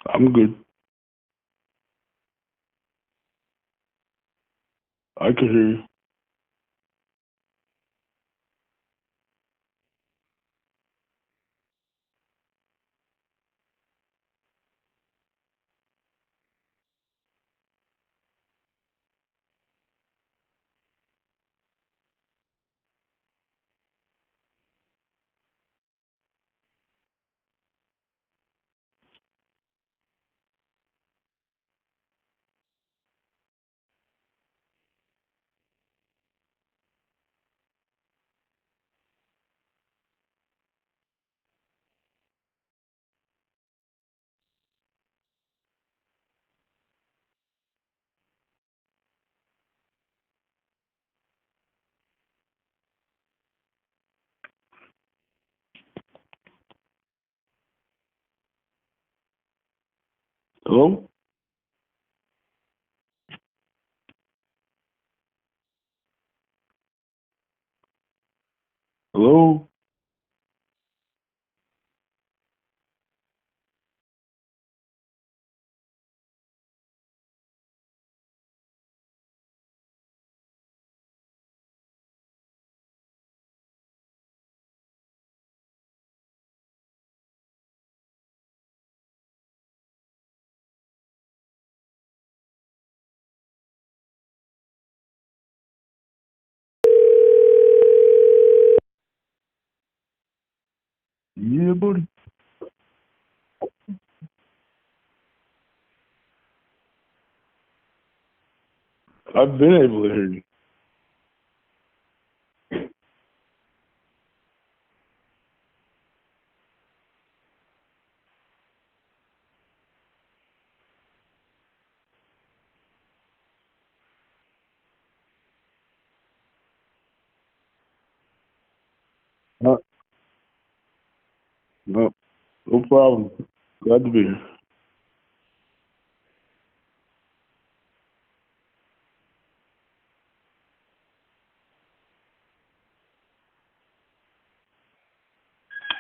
I'm good. I can hear you. Hello? Hello? Yeah, buddy. I've been able to hear you. No, no, no problem. Glad to be here.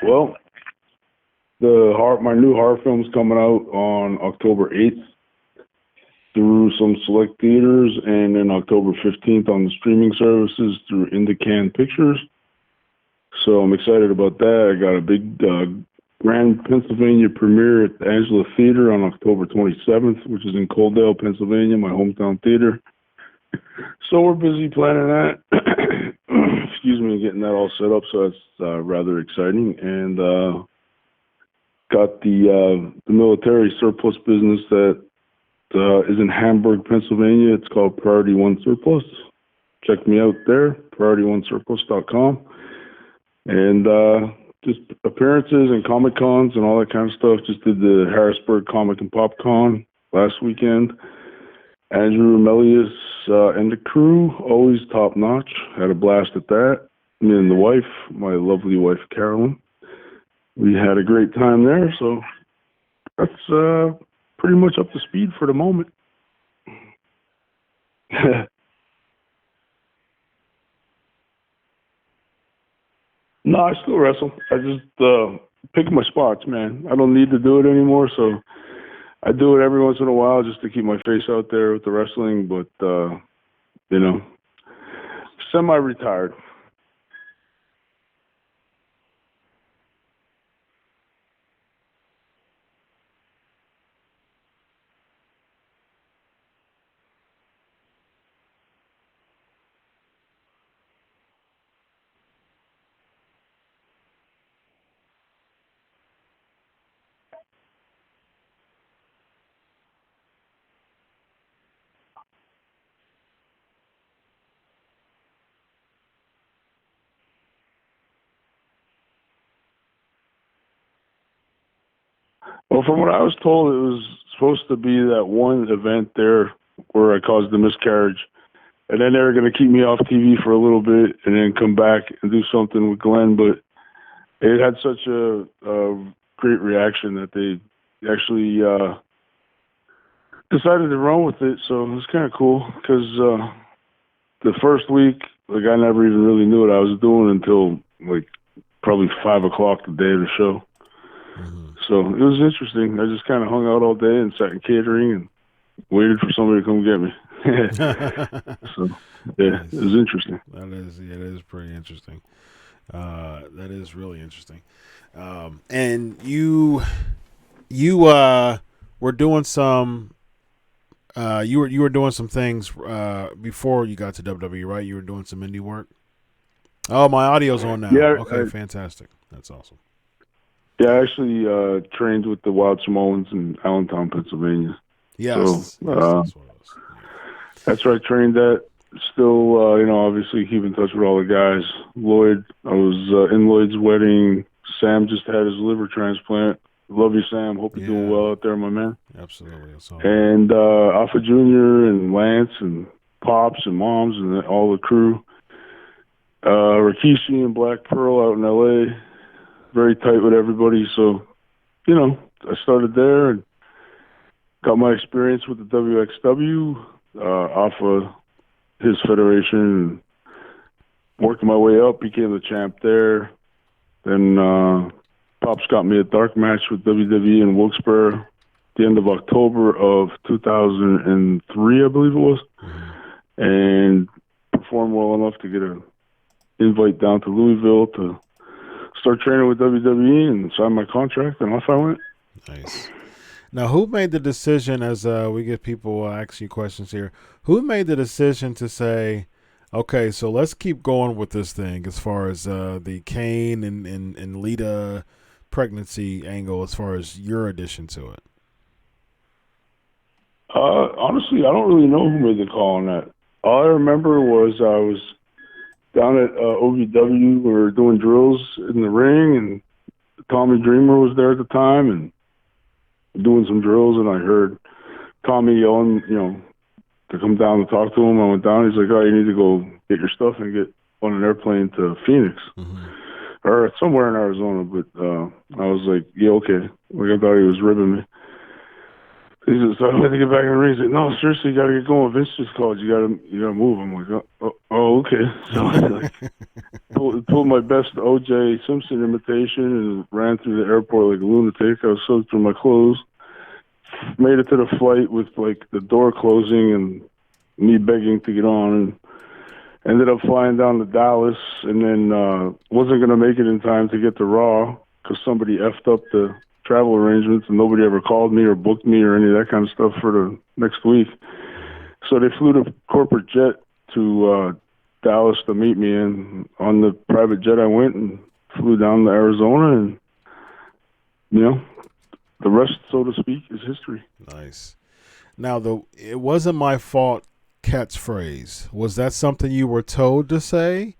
Well, my new horror film's coming out on October 8th through some select theaters, and then October 15th on the streaming services through Indican Pictures. So I'm excited about that. I got a big Grand Pennsylvania premiere at the Angela Theater on October 27th, which is in Coaldale, Pennsylvania, my hometown theater. So we're busy planning that. Excuse me, getting that all set up. So that's rather exciting. And got the military surplus business that is in Hamburg, Pennsylvania. It's called Priority One Surplus. Check me out there, PriorityOneSurplus.com. And just appearances and Comic Cons and all that kind of stuff. Just did the Harrisburg Comic and Pop Con last weekend. Andrew Melius and the crew, always top notch. Had a blast at that. Me and the wife, my lovely wife Carolyn. We had a great time there. So that's pretty much up to speed for the moment. No, I still wrestle. I just pick my spots, man. I don't need to do it anymore, so I do it every once in a while just to keep my face out there with the wrestling, but, semi-retired. Well, from what I was told, it was supposed to be that one event there where I caused the miscarriage, and then they were going to keep me off TV for a little bit and then come back and do something with Glenn, but it had such a great reaction that they actually decided to run with it. So it was kind of cool because the first week, like, I never even really knew what I was doing until like probably 5 o'clock the day of the show. Mm-hmm. So it was interesting. I just kind of hung out all day and sat in catering and waited for somebody to come get me. So yeah, it was interesting. That is pretty interesting. That is really interesting. And you were doing some. You were doing some things before you got to WWE, right? You were doing some indie work. Oh, my audio's on now. Yeah, Okay, fantastic. That's awesome. Yeah, I actually trained with the Wild Samoans in Allentown, Pennsylvania. Yes, so, that's what it was. Yeah. That's where I trained at. Still, obviously keep in touch with all the guys. Lloyd, I was in Lloyd's wedding. Sam just had his liver transplant. Love you, Sam. Hope you're doing well out there, my man. Absolutely. And Alpha Jr. and Lance and Pops and Moms and all the crew. Rikishi and Black Pearl out in L.A. Very tight with everybody. So, I started there and got my experience with the WXW off of his federation and worked my way up, became the champ there. Then Pops got me a dark match with WWE in Wilkes-Barre at the end of October of 2003, I believe it was, and performed well enough to get an invite down to Louisville to start training with WWE and sign my contract, and off I went. Nice. Now, who made the decision, as we get people asking you questions here, who made the decision to say, okay, so let's keep going with this thing as far as the Cain and Lita pregnancy angle, as far as your addition to it? Honestly, I don't really know who made the call on that. All I remember was I was down at OVW. We were doing drills in the ring, and Tommy Dreamer was there at the time, and doing some drills, and I heard Tommy yelling, to come down to talk to him. I went down. He's like, "Oh, you need to go get your stuff and get on an airplane to Phoenix or somewhere in Arizona." But I was like, "Yeah, okay." Like, I thought he was ribbing me. He said, "So I had to get back in the ring." He said, "No, seriously, you got to get going. Vince just called. You got to move." I'm like, "Oh, okay." So I pulled my best O.J. Simpson imitation and ran through the airport like a lunatic. I was soaked through my clothes. Made it to the flight with like the door closing and me begging to get on, and ended up flying down to Dallas, and then wasn't going to make it in time to get to Raw because somebody effed up the travel arrangements, and nobody ever called me or booked me or any of that kind of stuff for the next week. So they flew the corporate jet to Dallas to meet me, and on the private jet I went and flew down to Arizona, and the rest, so to speak, is history. Nice. Now, "it wasn't my fault" catchphrase, was that something you were told to say,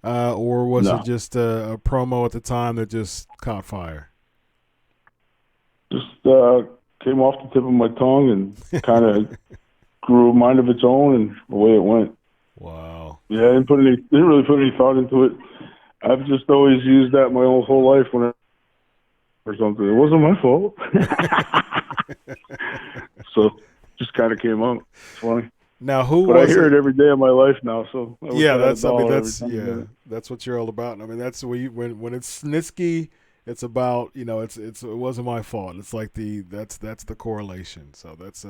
or was it just a promo at the time that just caught fire? Just came off the tip of my tongue and kind of grew a mind of its own, and away it went. Wow. Yeah, I didn't really put any thought into it. I've just always used that my whole life or something. It wasn't my fault. So just kind of came out. It's funny. Now, I hear it every day of my life now. So that's what you're all about. I mean, that's when it's Snitsky, it's about, it wasn't my fault. It's like that's the correlation. So that's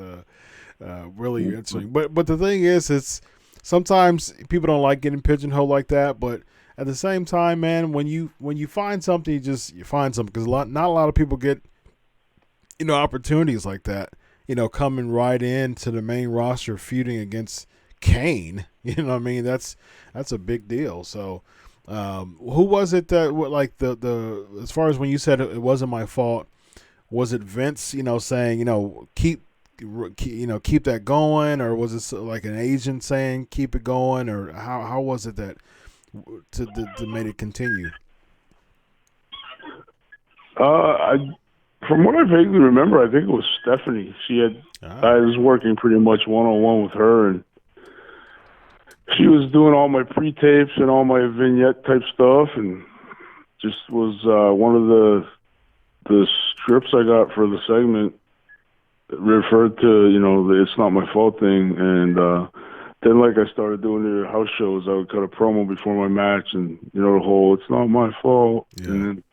really interesting. But the thing is, it's sometimes people don't like getting pigeonholed like that, but at the same time, man, when you find something, you find something, because not a lot of people get opportunities like that. Coming right into the main roster, feuding against Cain. You know what I mean? That's a big deal. So, who was it that like the as far as when you said it wasn't my fault? Was it Vince? Saying keep that going, or was it like an agent saying keep it going, or how was it that to made it continue? From what I vaguely remember, I think it was Stephanie. I was working pretty much one-on-one with her, and she was doing all my pre-tapes and all my vignette type stuff, and just was one of the strips I got for the segment referred to, the "it's not my fault" thing, and then like I started doing the house shows, I would cut a promo before my match, and the whole "it's not my fault," and then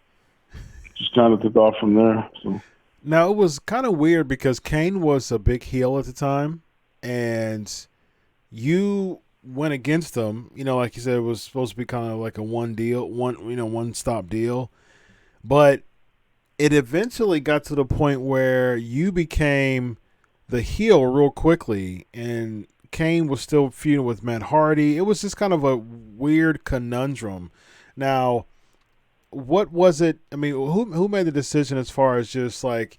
just kind of took off from there. So now it was kind of weird because Cain was a big heel at the time, and you went against him. You know, like you said, it was supposed to be kind of like a one stop deal, but it eventually got to the point where you became the heel real quickly, and Cain was still feuding with Matt Hardy. It was just kind of a weird conundrum. Now, what was it? I mean, who made the decision as far as just like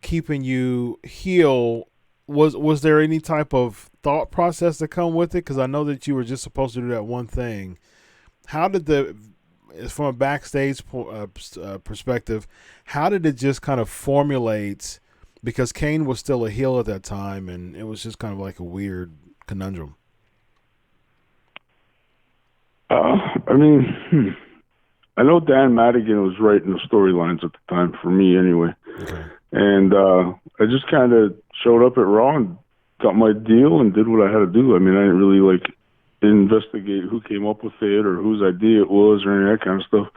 keeping you heel? Was there any type of thought process that come with it? Because I know that you were just supposed to do that one thing. How did from a backstage perspective, how did it just kind of formulate? Because Cain was still a heel at that time, and it was just kind of like a weird conundrum. I mean, I know Dan Madigan was writing the storylines at the time, for me anyway. Okay. And I just kind of showed up at Raw and got my deal and did what I had to do. I mean, I didn't really like investigate who came up with it or whose idea it was or any of that kind of stuff.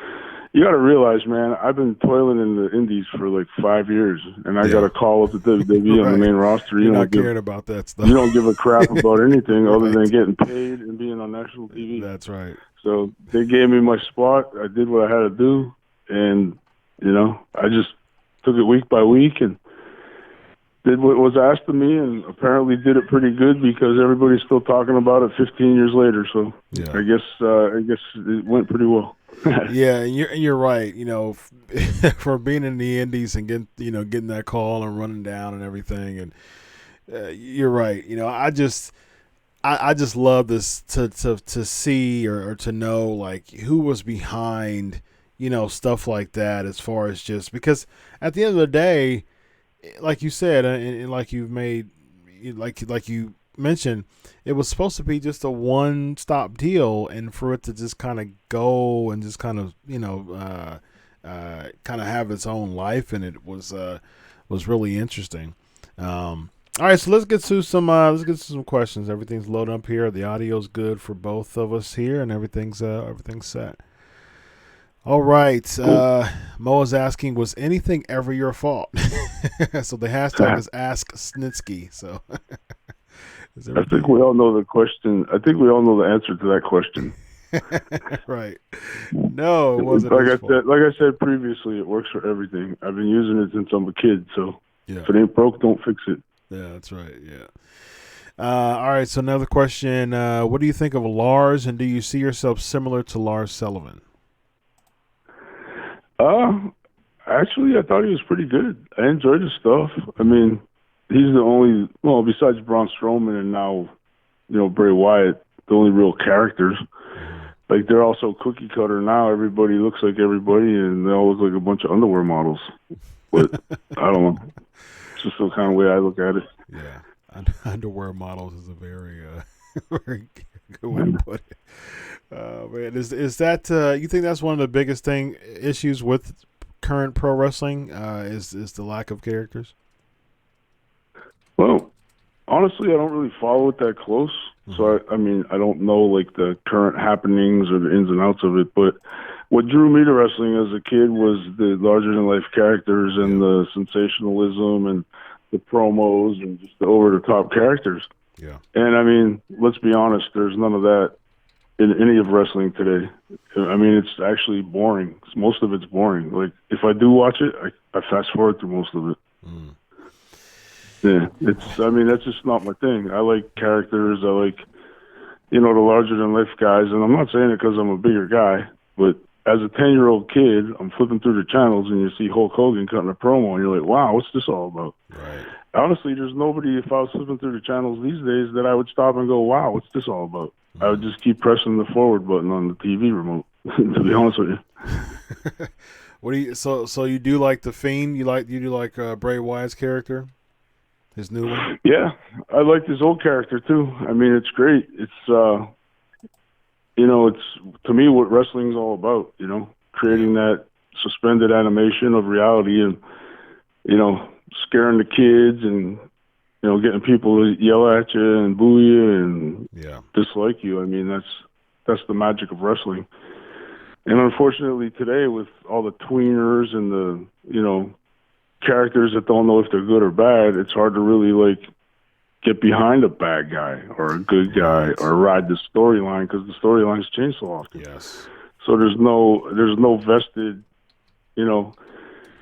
You got to realize, man, I've been toiling in the indies for like 5 years, and I got a call up to WWE right. on the main roster. You're not caring about that stuff. You don't give a crap about anything other than getting paid and being on national TV. That's right. So they gave me my spot. I did what I had to do, and I just took it week by week and did what was asked of me, and apparently did it pretty good because everybody's still talking about it 15 years later. So I guess it went pretty well. Yeah, and you're right. For being in the Indies and getting that call and running down and everything, and you're right. I just love this to see or to know like who was behind stuff like that, as far as just because at the end of the day, like you said, and like you mentioned, it was supposed to be just a one-stop deal, and for it to just kind of go and just kind of kind of have its own life, and it was really interesting. All right, so let's get to some questions. Everything's loaded up here. The audio's good for both of us here, and everything's set. All right. Mo is asking, was anything ever your fault? So the hashtag is Ask Snitsky. So I think we all know the question. I think we all know the answer to that question. Right. No, it wasn't like I said previously, it works for everything. I've been using it since I'm a kid, so if it ain't broke, don't fix it. Yeah, that's right. Yeah. All right, so another question. What do you think of Lars, and do you see yourself similar to Lars Sullivan? Actually, I thought he was pretty good. I enjoyed his stuff. I mean, he's the only, besides Braun Strowman and now, Bray Wyatt, the only real characters. Like, they're also cookie cutter now. Everybody looks like everybody, and they all look like a bunch of underwear models. But I don't know. It's just the kind of way I look at it. Yeah. Underwear models is a very, very good way to put it. Man, is that you think that's one of the biggest issues with current pro wrestling? Is the lack of characters? Well, honestly, I don't really follow it that close. Mm-hmm. So I mean, I don't know like the current happenings or the ins and outs of it. But what drew me to wrestling as a kid was the larger than life characters and the sensationalism and the promos and just the over the top characters. Yeah. And I mean, let's be honest, there's none of that in any of wrestling today. I mean, it's actually boring. Most of it's boring. Like, if I do watch it, I fast forward through most of it. Mm. Yeah, that's just not my thing. I like characters. I like, the larger than life guys. And I'm not saying it because I'm a bigger guy, but as a 10-year-old kid, I'm flipping through the channels and you see Hulk Hogan cutting a promo and you're like, wow, what's this all about? Right. Honestly, there's nobody, if I was flipping through the channels these days, that I would stop and go, wow, what's this all about? I would just keep pressing the forward button on the TV remote, to be honest with you. What do you? So you do like the Fiend? You do like Bray Wyatt's character, his new one? Yeah, I like his old character too. I mean, it's great. It's it's to me what wrestling's all about. Creating that suspended animation of reality and scaring the kids and getting people to yell at you and boo you and dislike you. I mean, that's the magic of wrestling. And unfortunately today, with all the tweeners and the, characters that don't know if they're good or bad, it's hard to really, like, get behind a bad guy or a good guy or ride the storyline, because the storylines change so often. Yes. So there's no vested,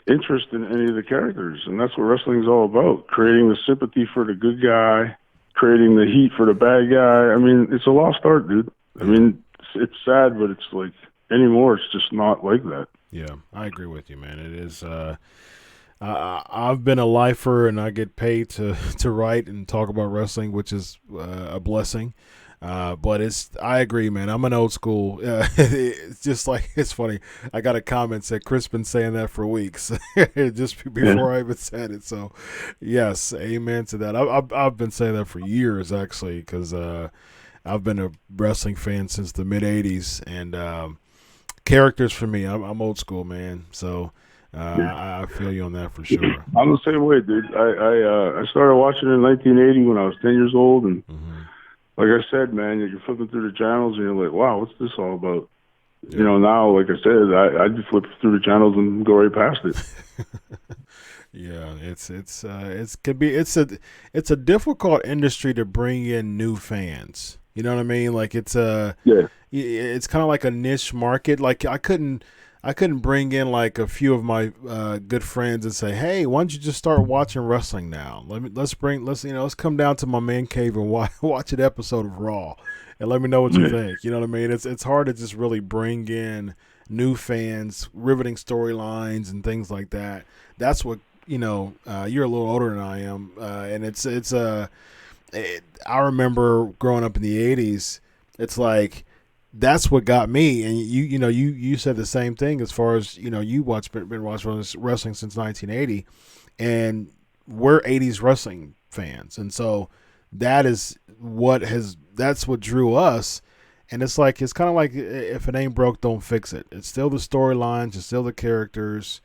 interest in any of the characters. And that's what wrestling's all about, creating the sympathy for the good guy, creating the heat for the bad guy. I mean, it's a lost art, dude. I mean, it's sad, but it's like anymore, it's just not like that. Yeah, I agree with you, man. It is. I've been a lifer, and I get paid to write and talk about wrestling, which is a blessing. But I agree, man. I'm an old school. It's just like, it's funny. I got a comment said Chris been saying that for weeks, just before I even said it. So, yes, amen to that. I've been saying that for years, actually, because I've been a wrestling fan since the mid '80s, and characters for me, I'm old school, man. So I feel you on that for sure. I'm the same way, dude. I started watching it in 1980 when I was 10 years old, and like I said, man, you're flipping through the channels and you're like, wow, what's this all about? Yeah. Now, like I said, I just flip through the channels and go right past it. Yeah, it's a difficult industry to bring in new fans. You know what I mean? Like it's kind of like a niche market. Like I couldn't bring in like a few of my good friends and say, hey, why don't you just start watching wrestling now? Let's come down to my man cave and watch an episode of Raw and let me know what you think. You know what I mean? It's hard to just really bring in new fans, riveting storylines and things like that. That's what, you're a little older than I am, and I remember growing up in the 80s. It's like, that's what got me, and you said the same thing as far as been watching wrestling since 1980, and we're 80s wrestling fans, and so that's what drew us. And it's kind of like, if it ain't broke, don't fix it. It's still the storylines, it's still the characters.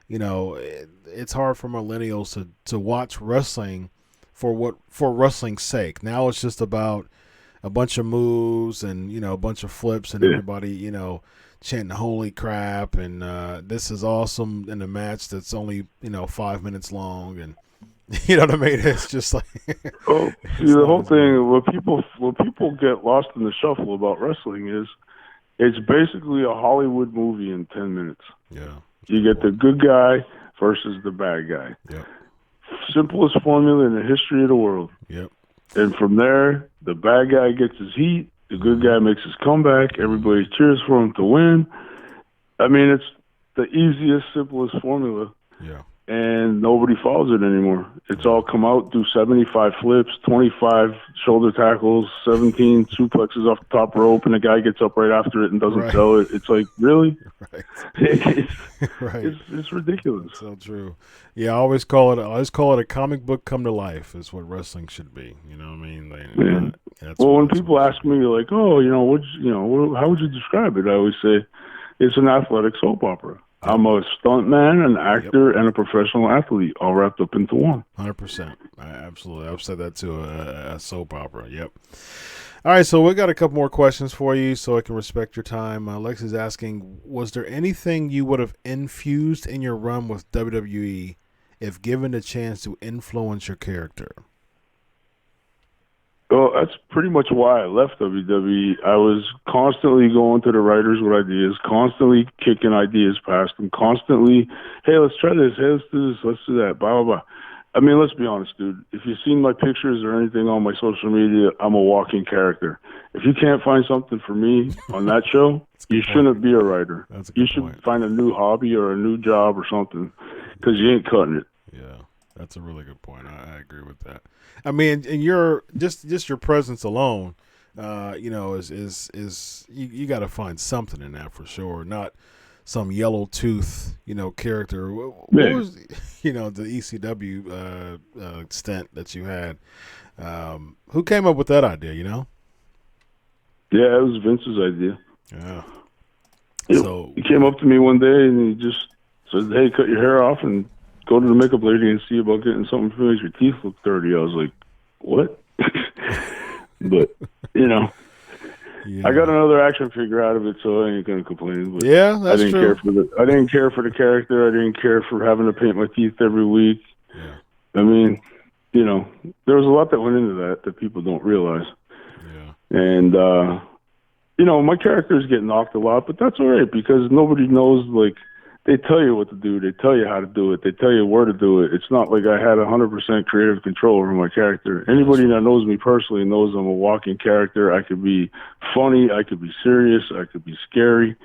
It's hard for millennials to watch wrestling for wrestling's sake. Now it's just about a bunch of moves and a bunch of flips and everybody chanting holy crap and this is awesome in a match that's only 5 minutes long, and you know what I mean. It's just like the whole thing. What people get lost in the shuffle about wrestling is it's basically a Hollywood movie in 10 minutes. Yeah, you get the good guy versus the bad guy. Yep. Simplest formula in the history of the world. Yep. And from there, the bad guy gets his heat. The good guy makes his comeback. Everybody cheers for him to win. I mean, it's the easiest, simplest formula. Yeah. And nobody follows it anymore. It's all come out, do 75 flips, 25 shoulder tackles, 17 suplexes off the top rope, and the guy gets up right after it and doesn't sell it. It's like, really? Right. It's ridiculous. So true. Yeah, I always call it a comic book come to life is what wrestling should be. You know what I mean? When people ask me, like, oh, how would you describe it? I always say it's an athletic soap opera. I'm a stuntman, an actor, and a professional athlete, all wrapped up into one. 100%. Absolutely. I've said that to a soap opera. Yep. All right, so we got a couple more questions for you so I can respect your time. Lex is asking, was there anything you would have infused in your run with WWE if given the chance to influence your character? Well, that's pretty much why I left WWE. I was constantly going to the writers with ideas, constantly kicking ideas past them, constantly, hey, let's try this, hey, let's do this, let's do that, blah, blah, blah. I mean, let's be honest, dude. If you've seen my pictures or anything on my social media, I'm a walking character. If you can't find something for me on that show, you shouldn't be a writer. You should find a new hobby or a new job or something, because you ain't cutting it. Yeah, that's a really good point. I agree with that. I mean, and your just your presence alone, is you got to find something in that for sure. Not some yellow tooth, character. What was, the ECW stint that you had? Who came up with that idea? Yeah, it was Vince's idea. Yeah. So he came up to me one day and he just said, "Hey, cut your hair off and go to the makeup lady and see about getting something to make your teeth look dirty." I was like, what? But, Yeah. I got another action figure out of it, so I ain't gonna complain. But Yeah, that's true. I didn't care for the character. I didn't care for having to paint my teeth every week. Yeah. I mean, you know, there was a lot that went into that people don't realize. Yeah. And you know, my characters get knocked a lot, but that's all right because nobody knows. Like, they tell you what to do, they tell you how to do it, they tell you where to do it. It's not like I had 100% creative control over my character. Anybody that knows me personally knows I'm a walking character. I could be funny, I could be serious, I could be scary.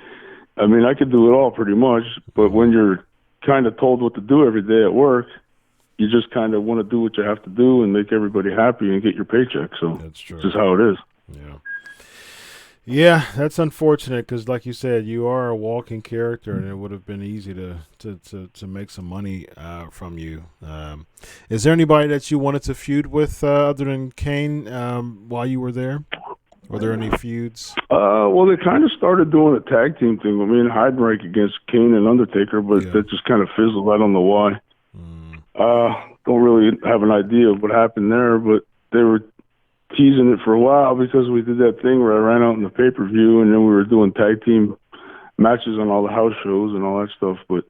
I mean, I could do it all pretty much. But when you're kind of told what to do every day at work, you just kind of want to do what you have to do and make everybody happy and get your paycheck. So that's true. This is how it is. Yeah. Yeah, that's unfortunate because, like you said, you are a walking character, and it would have been easy to make some money from you. Is there anybody that you wanted to feud with other than Cain while you were there? Were there any feuds? Well, they kind of started doing a tag team thing with me and Heidenreich against Cain and Undertaker, but that just kind of fizzled. I don't know why. Don't really have an idea of what happened there, but they were teasing it for a while because we did that thing where I ran out in the pay-per-view and then we were doing tag team matches on all the house shows and all that stuff. But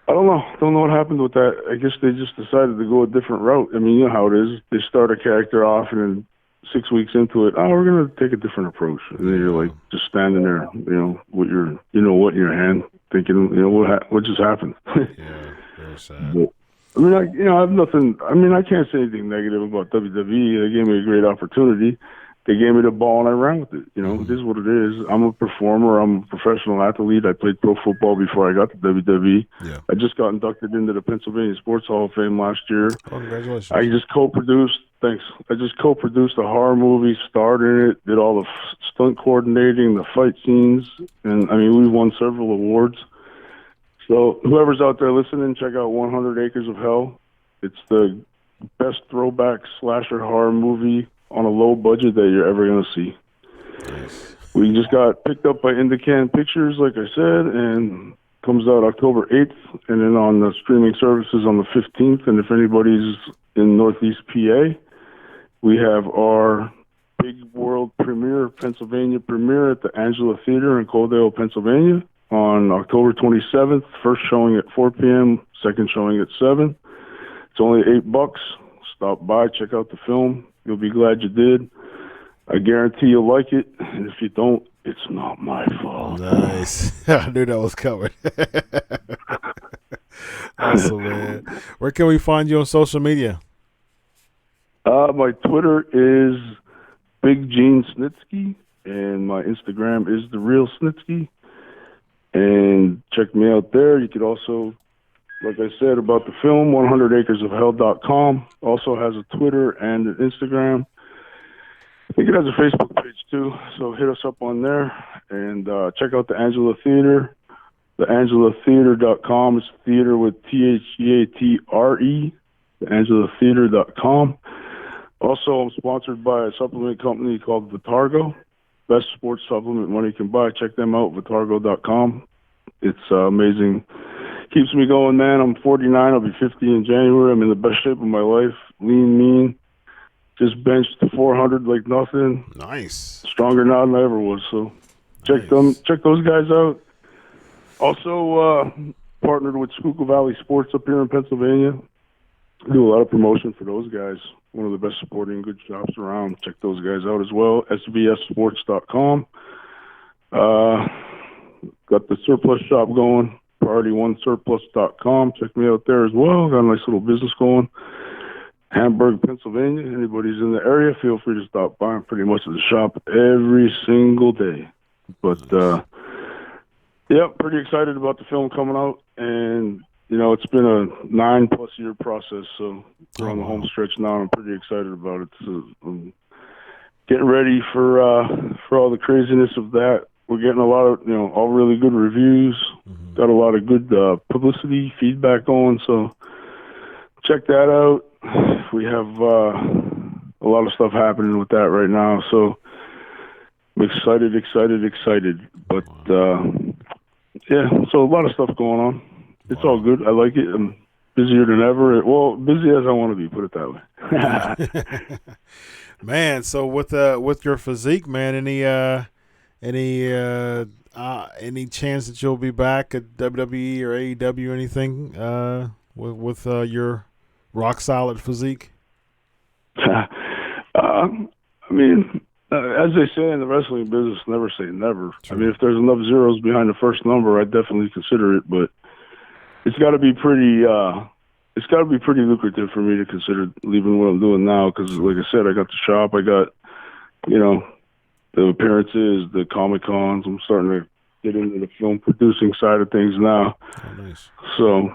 I don't know what happened with that. I guess they just decided to go a different route. I mean, you know how it is. They start a character off and then 6 weeks into it, we're going to take a different approach. And then you're like just standing there, you know, with your, you know, what in your hand, thinking, you know, what just happened. Yeah, very sad. But, I mean, I have nothing. I mean, I can't say anything negative about WWE. They gave me a great opportunity. They gave me the ball, and I ran with it. You know, It is what it is. I'm a performer. I'm a professional athlete. I played pro football before I got to WWE. Yeah. I just got inducted into the Pennsylvania Sports Hall of Fame last year. Oh, congratulations. I just co-produced. Thanks. I just co-produced a horror movie, starred in it, did all the stunt coordinating, the fight scenes, and I mean, we won several awards. So whoever's out there listening, check out 100 Acres of Hell. It's the best throwback slasher horror movie on a low budget that you're ever going to see. Nice. We just got picked up by Indican Pictures, like I said, and comes out October 8th, and then on the streaming services on the 15th. And if anybody's in Northeast PA, we have our big world premiere, Pennsylvania premiere at the Angela Theater in Coaldale, Pennsylvania, on October 27th, first showing at 4 p.m., second showing at 7. It's only $8. Stop by, check out the film. You'll be glad you did. I guarantee you'll like it, and if you don't, it's not my fault. Nice. I knew that was coming. Awesome, man. Where can we find you on social media? My Twitter is Big Gene Snitsky, and my Instagram is The Real Snitsky. And check me out there. You could also, like I said about the film, 100acresofhell.com. Also has a Twitter and an Instagram. I think it has a Facebook page too, so hit us up on there. And check out the Angela Theater, theangelatheater.com. It's theater with THEATRE, theangelatheater.com. Also, I'm sponsored by a supplement company called Vitargo. Best sports supplement money can buy. Check them out, Vitargo.com. It's amazing. Keeps me going, man. I'm 49. I'll be 50 in January. I'm in the best shape of my life. Lean, mean. Just benched 400 like nothing. Nice. Stronger now than I ever was. So check those guys out. Also partnered with Schuylkill Valley Sports up here in Pennsylvania. Do a lot of promotion for those guys. One of the best sporting goods shops around. Check those guys out as well. svssports.com. Got the surplus shop going. PriorityOneSurplus.com. Check me out there as well. Got a nice little business going. Hamburg, Pennsylvania. Anybody's in the area, feel free to stop by. I'm pretty much at the shop every single day. But, yeah, pretty excited about the film coming out. And, you know, it's been a 9+ year process, so we're on the home stretch now. I'm pretty excited about it. So I'm getting ready for all the craziness of that. We're getting a lot of, you know, all really good reviews. Mm-hmm. Got a lot of good publicity, feedback going. So check that out. We have a lot of stuff happening with that right now. So I'm excited. But, yeah, so a lot of stuff going on. It's all good. I like it. I'm busier than ever. Well, busy as I want to be, put it that way. Man, so with your physique, man, any chance that you'll be back at WWE or AEW or anything with your rock solid physique? I mean, as they say in the wrestling business, never say never. True. I mean, if there's enough zeros behind the first number, I'd definitely consider it. But it's got to be pretty. It's got to be pretty lucrative for me to consider leaving what I'm doing now. Because, like I said, I got the shop. I got, the appearances, the Comic Cons. I'm starting to get into the film producing side of things now. Oh, nice. So,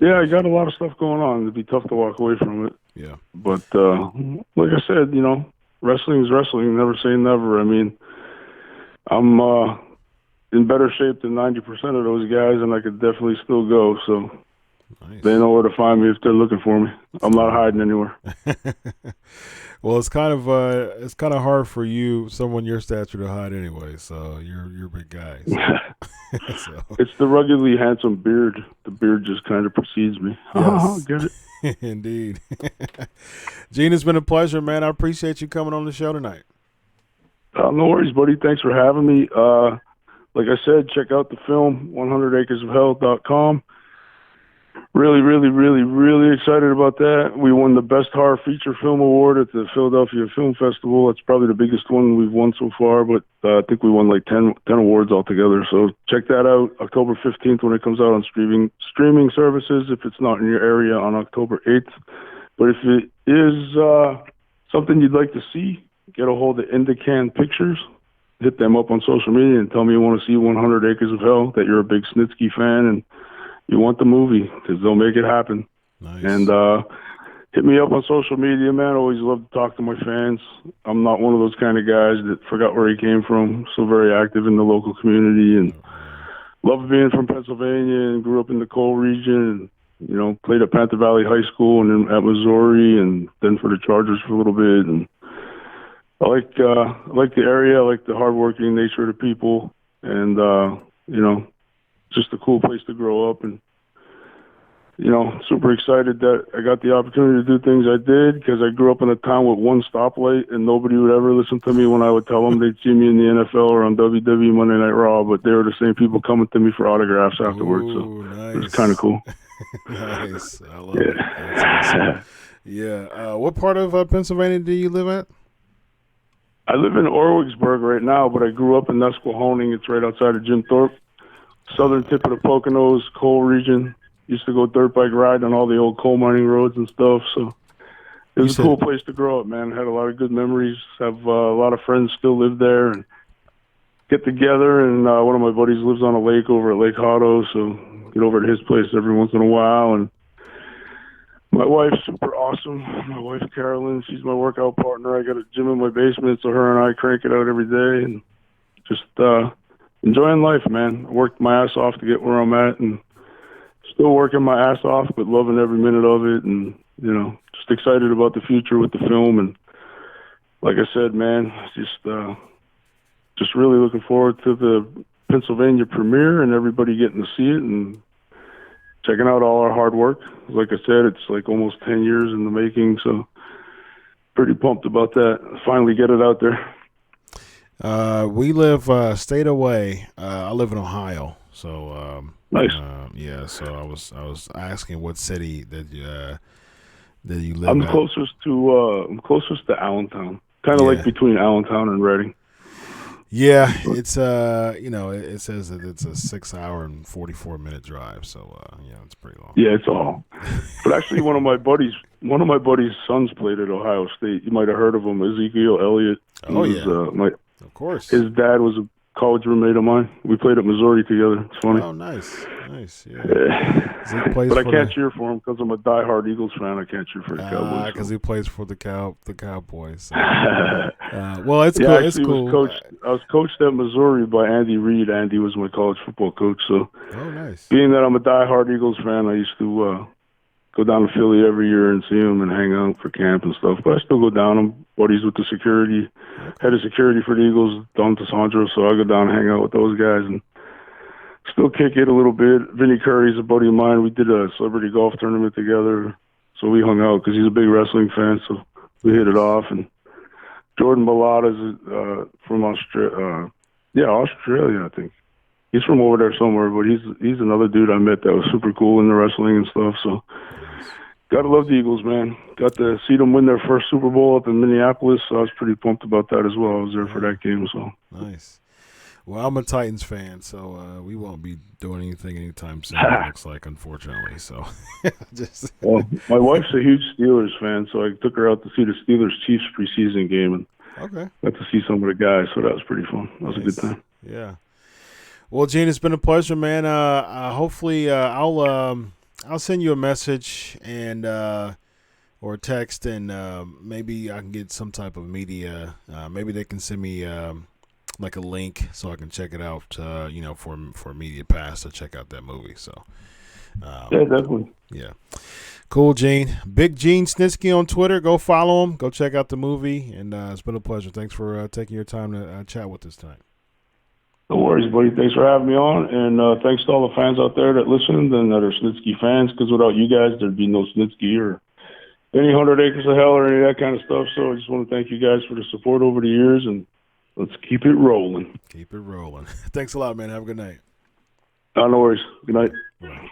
yeah, I got a lot of stuff going on. It'd be tough to walk away from it. Yeah. But like I said, wrestling is wrestling. Never say never. I mean, I'm in better shape than 90% of those guys, and I could definitely still go. So nice. They know where to find me if they're looking for me. I'm not hiding anywhere. Well, it's kind of hard for you, someone your stature, to hide anyway. So you're a big guy. So. So. It's the ruggedly handsome beard. The beard just kind of precedes me. Yes. Get it? Indeed. Gene, it's been a pleasure, man. I appreciate you coming on the show tonight. No worries, buddy. Thanks for having me. Like I said, check out the film, 100acresofhell.com. Really, really, really, really excited about that. We won the Best Horror Feature Film Award at the Philadelphia Film Festival. It's probably the biggest one we've won so far, but I think we won like 10 awards altogether. So check that out October 15th when it comes out on streaming services, if it's not in your area on October 8th. But if it is something you'd like to see, get a hold of Indican Pictures. Hit them up on social media and tell me you want to see 100 Acres of Hell, that you're a big Snitsky fan, and you want the movie, because they'll make it happen. Nice. And hit me up on social media, man. I always love to talk to my fans. I'm not one of those kind of guys that forgot where he came from. Still very active in the local community, and love being from Pennsylvania and grew up in the coal region. And, played at Panther Valley High School and then at Missouri, and then for the Chargers for a little bit. And I like the area. I like the hardworking nature of the people, and just a cool place to grow up. And super excited that I got the opportunity to do things I did, because I grew up in a town with one stoplight, and nobody would ever listen to me when I would tell them they'd see me in the NFL or on WWE Monday Night Raw, but they were the same people coming to me for autographs afterwards. Ooh, so nice. It was kind of cool. Nice. I love it. That's awesome. Yeah. What part of Pennsylvania do you live at? I live in Orwigsburg right now, but I grew up in Nesquehoning. It's right outside of Jim Thorpe. Southern tip of the Poconos, coal region. Used to go dirt bike ride on all the old coal mining roads and stuff. So it was a cool place to grow up, man. Had a lot of good memories. Have a lot of friends still live there and get together. And one of my buddies lives on a lake over at Lake Hotto, so get over to his place every once in a while. And my wife's super awesome. My wife, Carolyn, she's my workout partner. I got a gym in my basement, so her and I crank it out every day. And just enjoying life, man. I worked my ass off to get where I'm at, and still working my ass off, but loving every minute of it. And, just excited about the future with the film. And like I said, man, just really looking forward to the Pennsylvania premiere and everybody getting to see it and checking out all our hard work. Like I said, it's like almost 10 years in the making, so pretty pumped about that. Finally get it out there. We live state away. I live in Ohio, so nice. Yeah, so I was asking what city that you live. I'm at. closest to Allentown, kind of like between Allentown and Reading. Yeah, it's it says that it's a 6 hour and 44-minute drive, so it's pretty long. Yeah, it's all. But actually, one of my buddies' sons played at Ohio State. You might have heard of him, Ezekiel Elliott. Oh yeah, of course. His dad was a college roommate of mine. We played at Missouri together. It's funny. Oh, nice. Yeah. But I can't cheer for him because I'm a diehard Eagles fan. I can't cheer for the Cowboys. Because he plays for the Cowboys. So. Well, it's cool. Actually, it's cool. I was coached at Missouri by Andy Reid. Andy was my college football coach. So, nice. Being that I'm a diehard Eagles fan, I used to go down to Philly every year and see him and hang out for camp and stuff. But I still go down. I'm buddies with the security, head of security for the Eagles, Don Tasandro. So I go down and hang out with those guys and still kick it a little bit. Vinny Curry's a buddy of mine. We did a celebrity golf tournament together. So we hung out because he's a big wrestling fan. So we hit it off. And Jordan Bellata's from Australia. Australia, I think. He's from over there somewhere, but he's another dude I met that was super cool in the wrestling and stuff. So, gotta love the Eagles, man. Got to see them win their first Super Bowl up in Minneapolis, so I was pretty pumped about that as well. I was there for that game, so. Nice. Well, I'm a Titans fan, so we won't be doing anything anytime soon, it looks like, unfortunately. So, Well, my wife's a huge Steelers fan, so I took her out to see the Steelers-Chiefs preseason game, and got to see some of the guys, so that was pretty fun. That was a good time. Yeah. Well, Gene, it's been a pleasure, man. Hopefully, I'll send you a message and or a text, and maybe I can get some type of media. Maybe they can send me like a link so I can check it out. For Media Pass to check out that movie. So, yeah, definitely. Yeah, cool, Gene. Big Gene Snitsky on Twitter. Go follow him. Go check out the movie, and it's been a pleasure. Thanks for taking your time to chat with us tonight. No worries, buddy. Thanks for having me on, and thanks to all the fans out there that listen and that are Snitsky fans, because without you guys, there'd be no Snitsky or any 100 Acres of Hell or any of that kind of stuff. So I just want to thank you guys for the support over the years, and let's keep it rolling. Keep it rolling. Thanks a lot, man. Have a good night. No worries. Good night. Right.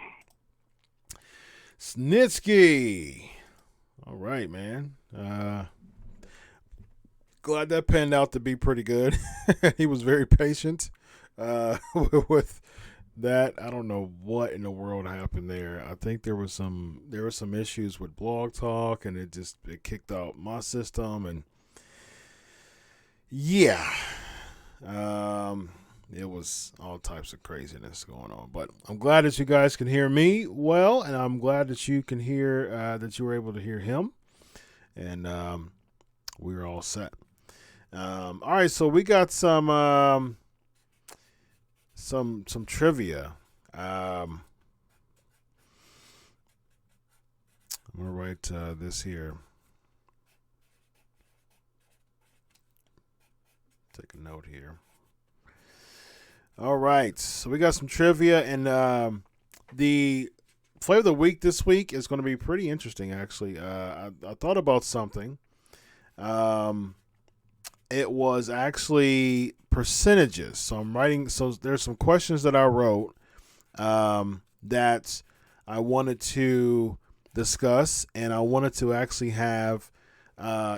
Snitsky. All right, man. Glad that panned out to be pretty good. He was very patient with that. I don't know what in the world happened there. I think there were some issues with Blog Talk, and it kicked out my system, and yeah, it was all types of craziness going on. But I'm glad that you guys can hear me well, and I'm glad that you can hear that you were able to hear him, and we're all set. All right, so we got some trivia. I'm gonna write this here. Take a note here. All right, so we got some trivia, and the flavor of the week this week is going to be pretty interesting. Actually, I thought about something. It was actually percentages. So I'm writing. So there's some questions that I wrote that I wanted to discuss, and I wanted to actually have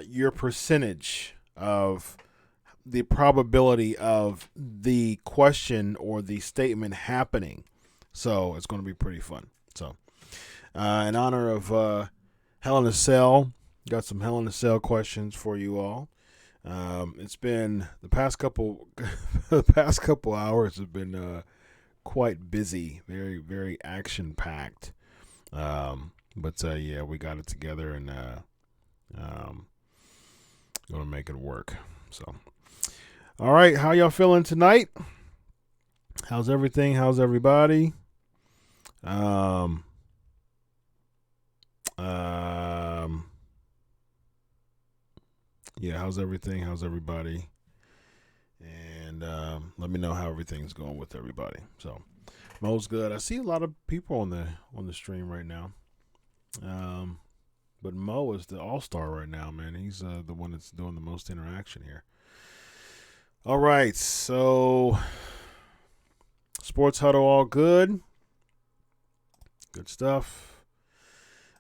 your percentage of the probability of the question or the statement happening. So it's going to be pretty fun. So in honor of Hell in a Cell, got some Hell in a Cell questions for you all. It's been the past couple hours have been quite busy, very, very action packed. But yeah, we got it together, and gonna make it work. So, all right, how y'all feeling tonight? How's everything? How's everybody? Yeah, how's everything? How's everybody? And let me know how everything's going with everybody. So, Mo's good. I see a lot of people on the stream right now. But Mo is the all-star right now, man. He's the one that's doing the most interaction here. All right, so Sports Huddle, all good. Good stuff.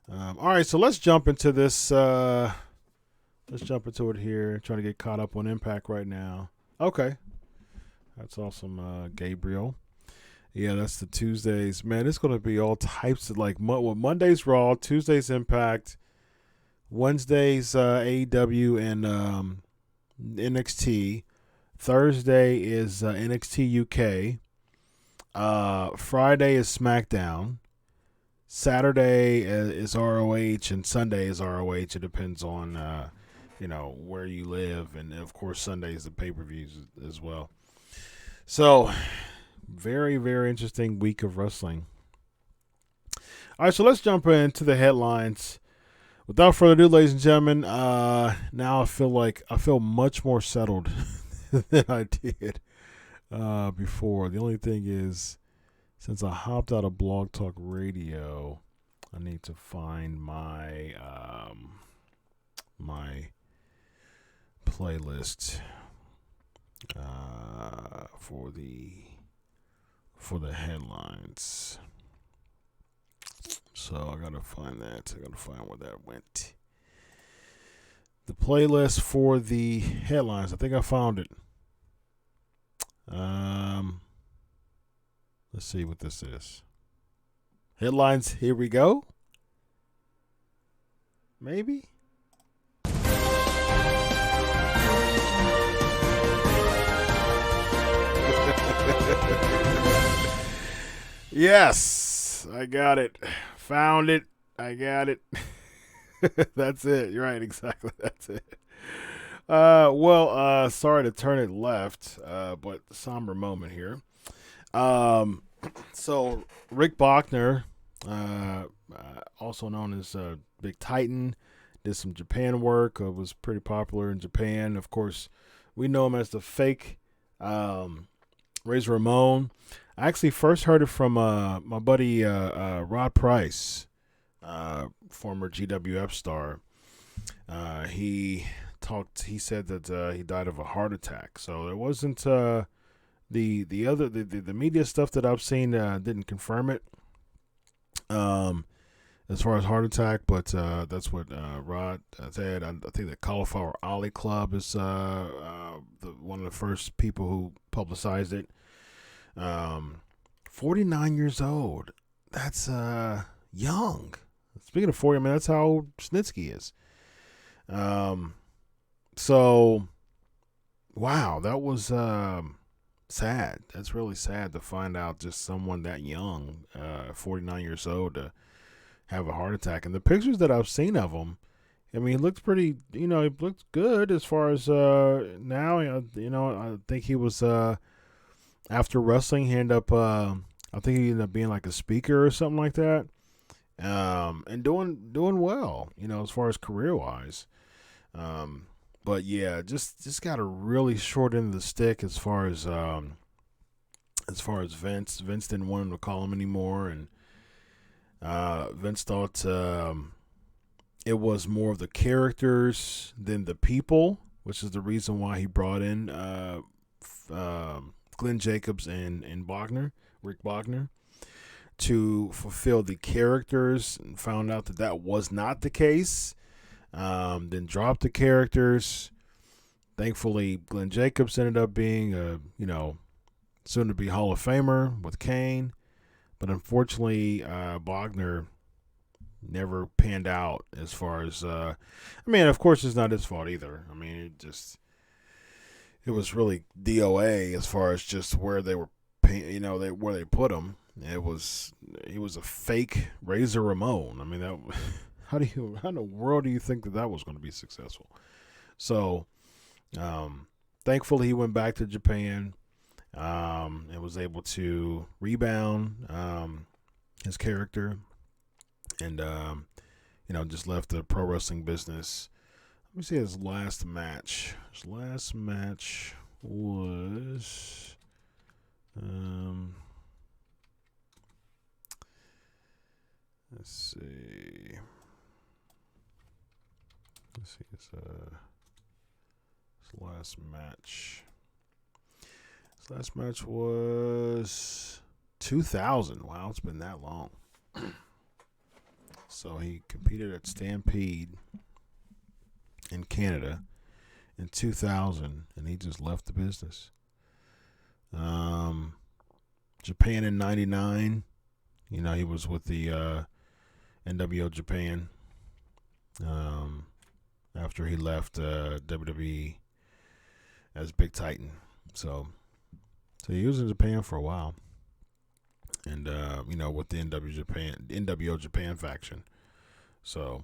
All right, so let's jump into this. Let's jump into it here. Trying to get caught up on Impact right now. Okay. That's awesome, Gabriel. Yeah, that's the Tuesdays. Man, it's going to be all types of, like, Monday's Raw, Tuesday's Impact, Wednesday's AEW and NXT. Thursday is NXT UK. Friday is SmackDown. Saturday is ROH, and Sunday is ROH. It depends on, where you live. And, of course, Sunday is the pay-per-views as well. So, very, very interesting week of wrestling. All right, so let's jump into the headlines. Without further ado, ladies and gentlemen, now I feel much more settled than I did before. The only thing is, since I hopped out of Blog Talk Radio, I need to find my playlist for the headlines. So I gotta find that. I gotta find where that went. The playlist for the headlines. I think I found it. Let's see what this is. Headlines. Here we go. Maybe. Yes, I got it. Found it. I got it. That's it. You're right. Exactly. That's it. Sorry to turn it left, but somber moment here. So Rick Bachner, also known as Big Titan, did some Japan work. Was pretty popular in Japan. Of course, we know him as the fake Razor Ramon. I actually first heard it from my buddy Rod Price, former GWF star. He said that he died of a heart attack. So it wasn't the media stuff that I've seen didn't confirm it. As far as heart attack, but that's what Rod said. I think the Cauliflower Alley Club is one of the first people who publicized it. 49 years old. That's young. Speaking of 40, I mean, that's how old Snitsky is. So, wow, that was sad. That's really sad to find out just someone that young, 49 years old, to have a heart attack. And the pictures that I've seen of him, I mean, he looked pretty, he looked good as far as now. I think he was, after wrestling, I think he ended up being like a speaker or something like that. And doing well, as far as career-wise. But yeah, just got a really short end of the stick as far as Vince. Vince didn't want him to call him anymore, and Vince thought it was more of the characters than the people, which is the reason why he brought in Glenn Jacobs and Rick Bachner, to fulfill the characters, and found out that was not the case. Then dropped the characters. Thankfully, Glenn Jacobs ended up being a, soon to be Hall of Famer with Cain. But unfortunately, Bachner never panned out as far as, of course it's not his fault either. I mean, it was really DOA as far as just where they were, where they put him. He was a fake Razor Ramon. I mean, how in the world do you think that was going to be successful? So, thankfully he went back to Japan, and was able to rebound his character, and just left the pro wrestling business. Let me see his last match. His last match was let's see his last match. His last match was 2000. Wow, it's been that long. So he competed at Stampede in Canada in 2000, and he just left the business. Japan in 99. He was with the NWO Japan after he left WWE as Big Titan. So he was in Japan for a while, and with the NWO Japan faction. So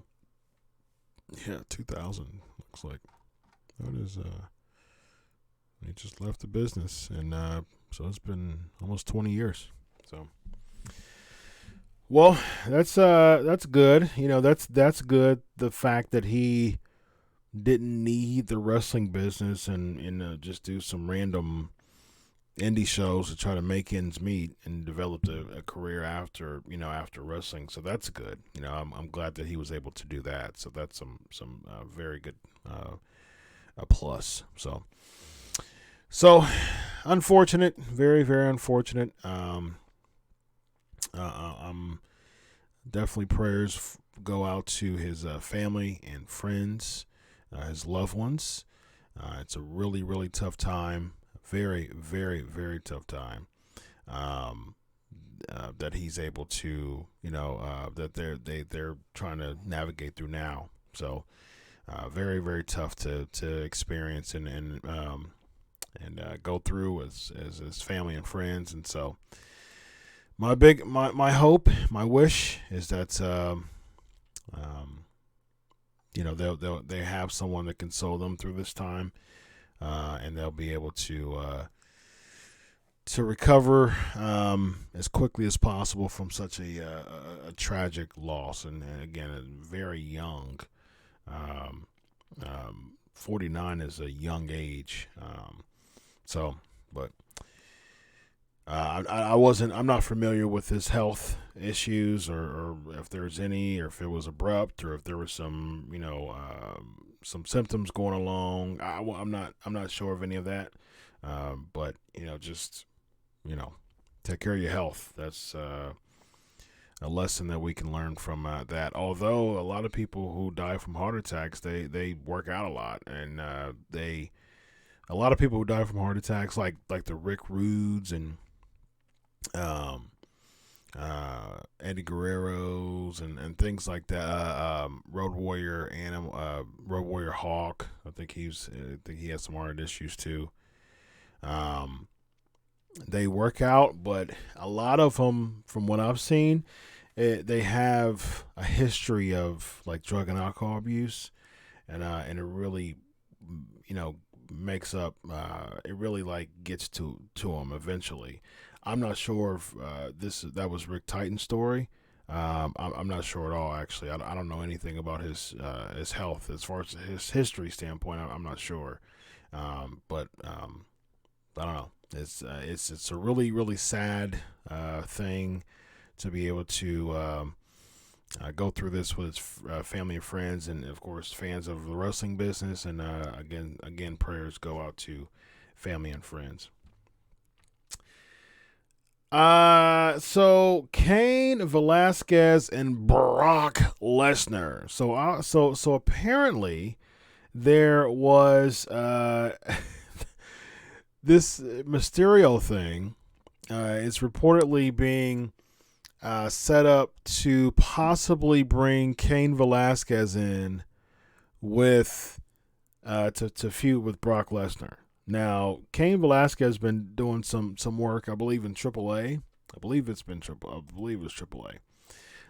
yeah, 2000 looks like that is. He just left the business, and so it's been almost 20 years. So. Well, that's good. That's good. The fact that he didn't need the wrestling business and just do some random indie shows to try to make ends meet, and developed a career after wrestling. So that's good. I'm glad that he was able to do that. So that's some very good a plus. So unfortunate, very, very unfortunate. Definitely prayers go out to his family and friends, his loved ones. It's a really, really tough time. Very, very, very tough time. That he's able to, that they're trying to navigate through now. So, very, very tough to experience and go through as his family and friends. And so, my hope, my wish is that they have someone that can console them through this time, and they'll be able to recover as quickly as possible from such a tragic loss. And again, very young. 49 is a young age. I'm not familiar with his health issues or if there's any, or if it was abrupt, or if there was some, some symptoms going along. I'm not sure of any of that. But just, take care of your health. That's a lesson that we can learn from that. Although a lot of people who die from heart attacks, they work out a lot, and a lot of people who die from heart attacks, like the Rick Rudes and Eddie Guerrero's and things like that. Road Warrior Hawk. I think he has some heart issues too. They work out, but a lot of them, from what I've seen, they have a history of like drug and alcohol abuse, and it really, makes up. It really like gets to them eventually. I'm not sure if that was Rick Titan's story. I'm not sure at all, actually. I don't know anything about his health as far as his history standpoint. I'm not sure, but I don't know. It's a really, really sad thing to be able to go through this with his family and friends, and of course fans of the wrestling business. And again, prayers go out to family and friends. So Cain Velasquez and Brock Lesnar. So apparently there was this Mysterio thing. It's reportedly being set up to possibly bring Cain Velasquez in with to feud with Brock Lesnar. Now, Cain Velasquez has been doing some work, I believe, in AAA. I believe it was AAA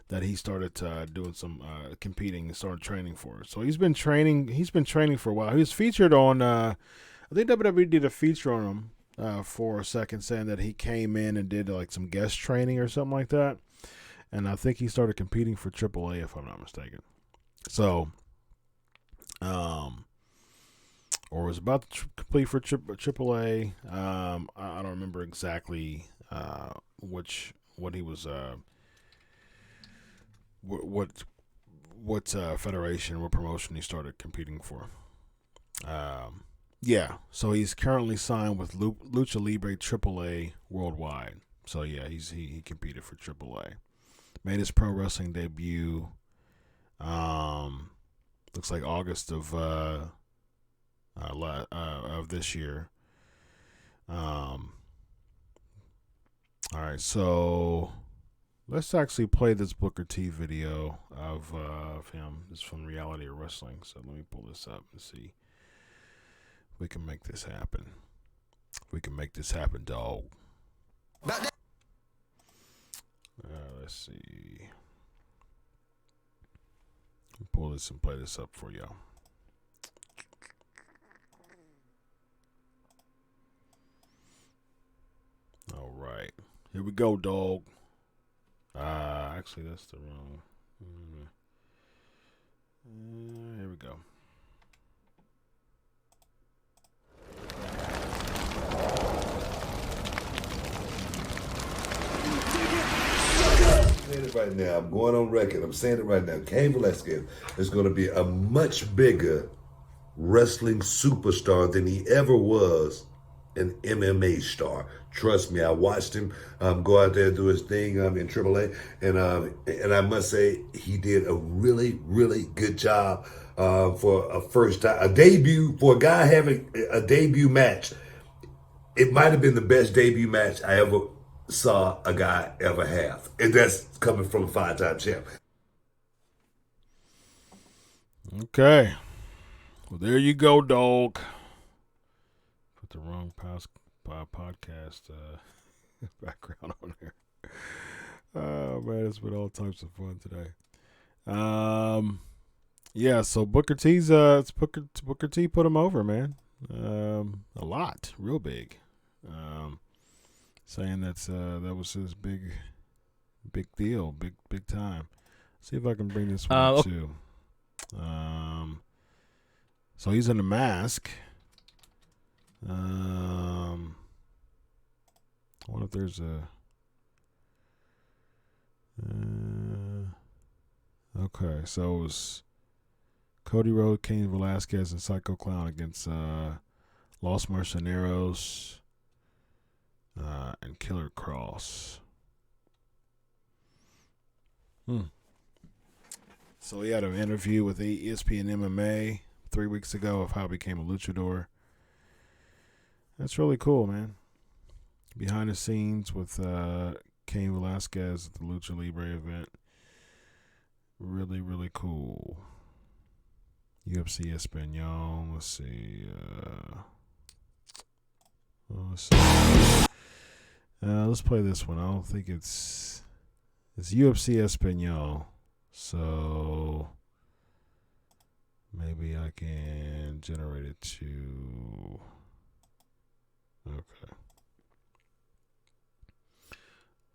that he started doing some competing and started training for. So he's been training for a while. He was featured on I think WWE did a feature on him for a second, saying that he came in and did like some guest training or something like that. And I think he started competing for AAA, if I'm not mistaken. So, or was about to complete for AAA. I don't remember exactly what he was what federation, what promotion he started competing for. Yeah, so he's currently signed with Lucha Libre AAA worldwide. So yeah, he competed for AAA. Made his pro wrestling debut. Looks like August of this year. All right, so let's actually play this Booker T video of him. This is from Reality of Wrestling. So let me pull this up and see if we can make this happen. If we can make this happen, dog. Let's see. Pull this and play this up for y'all. All right, here we go, dog. Actually, that's the wrong. Here we go. I'm saying it right now. I'm going on record. I'm saying it right now. Cain Velasquez is going to be a much bigger wrestling superstar than he ever was an MMA star. Trust me, I watched him go out there and do his thing in AAA, and I must say he did a really, really good job for a first time, a debut, for a guy having a debut match. It might have been the best debut match I ever saw a guy ever have, and that's coming from a 5-time champ. Okay. Well, there you go, dog. Put the wrong podcast background on there. Oh, man, it's been all types of fun today. Yeah, so Booker T's Booker T put him over, man. A lot, real big. Saying that was his big deal, big time. See if I can bring this one too. So he's in a mask. I wonder if there's a. Okay, so it was Cody Rhodes, Cain Velasquez, and Psycho Clown against Los Mercenarios and Killer Cross. So he had an interview with ESPN MMA 3 weeks ago of how he became a luchador. That's really cool, man. Behind the scenes with Cain Velasquez at the Lucha Libre event. Really, really cool. UFC Espanol. Let's see. Let's play this one. I don't think it's UFC Espanol. So maybe I can generate it to. Okay.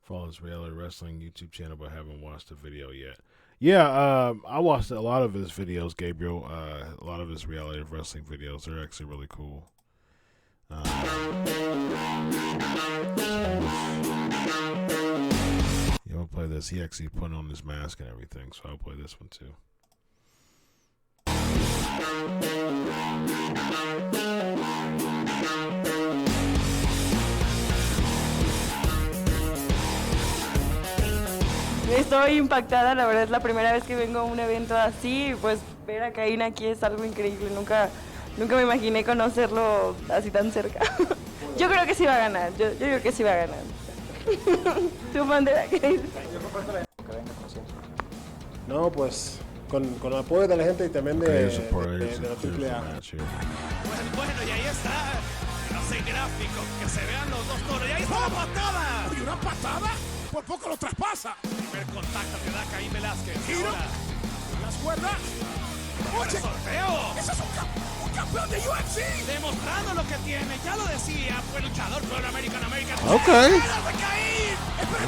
Follow his reality wrestling YouTube channel, but haven't watched the video yet. Yeah, I watched a lot of his videos, Gabriel. A lot of his reality wrestling videos. They're actually really cool. Yeah, I'll play this. He actually put on his mask and everything, so I'll play this one too. Estoy impactada, la verdad es la primera vez que vengo a un evento así, pues ver a Cain aquí es algo increíble, nunca me imaginé conocerlo así tan cerca. Yo creo que sí va a ganar, yo creo que sí va a ganar. ¿Tu bandera qué dices? No, pues con el apoyo de la gente y también de la AAA. Bueno, y ahí está. No sé, gráfico, que se vean los dos toros. Y ahí está la patada. ¿Y una patada? Por poco lo traspasa. Primer contacto que da Cain Velasquez. Giro. Las cuerdas. ¡Oye! ¡Sorteo! ¡Ese es un campeón de UFC! Demostrando lo que tiene. Ya lo decía. Fue luchador por American. Ok.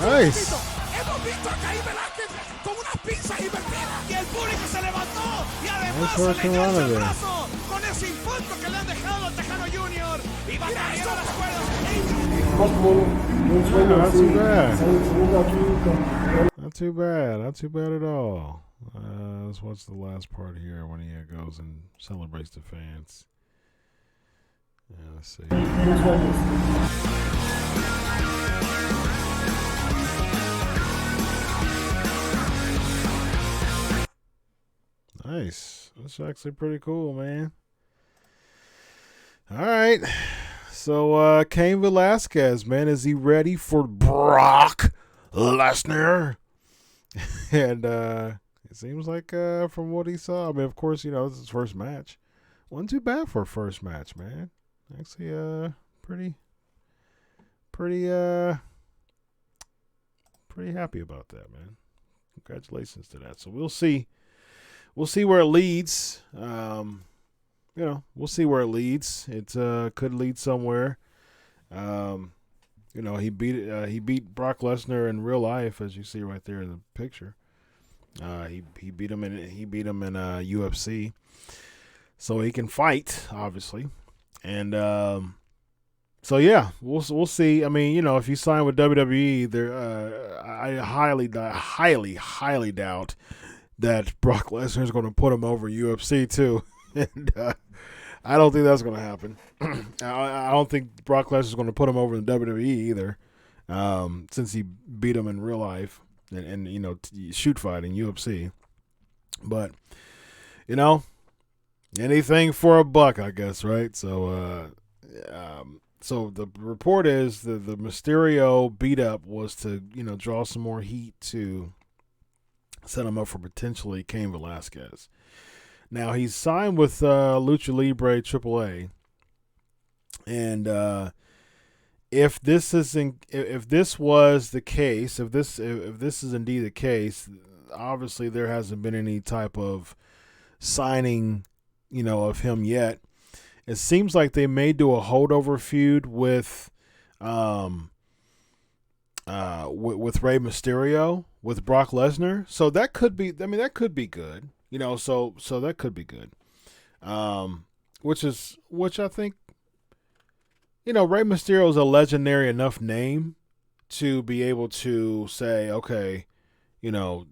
Nice. Hemos visto a Cain Velasquez con unas pinzas invertidas. Y el público se levantó. Y además se le engancha el brazo con ese infarto que le han dejado al Tejano Junior. Y va cayendo a las cuerdas. Not too bad at all. Let's watch the last part here when he goes and celebrates the fans. Yeah, let's see. Nice. That's actually pretty cool, man. All right. So, Cain Velasquez, man, is he ready for Brock Lesnar? And it seems like from what he saw, I mean, of course, this is his first match. Wasn't too bad for a first match, man. Actually, pretty happy about that, man. Congratulations to that. So we'll see. We'll see where it leads. We'll see where it leads. It could lead somewhere. He beat Brock Lesnar in real life, as you see right there in the picture. He beat him in UFC, so he can fight, obviously. And so yeah, we'll see. I mean, if you sign with WWE, I highly doubt that Brock Lesnar is going to put him over UFC too. And I don't think that's going to happen. I don't think Brock Lesnar is going to put him over in WWE either, since he beat him in real life and shoot fight in UFC. But, anything for a buck, I guess, right? So, so the report is that the Mysterio beat up was to, draw some more heat to set him up for potentially Cain Velasquez. Now he's signed with Lucha Libre AAA, and if this was the case, if this is indeed the case, obviously there hasn't been any type of signing, of him yet. It seems like they may do a holdover feud with Rey Mysterio with Brock Lesnar. So that could be. I mean, that could be good. So that could be good. Which I think. Rey Mysterio is a legendary enough name to be able to say, okay, let's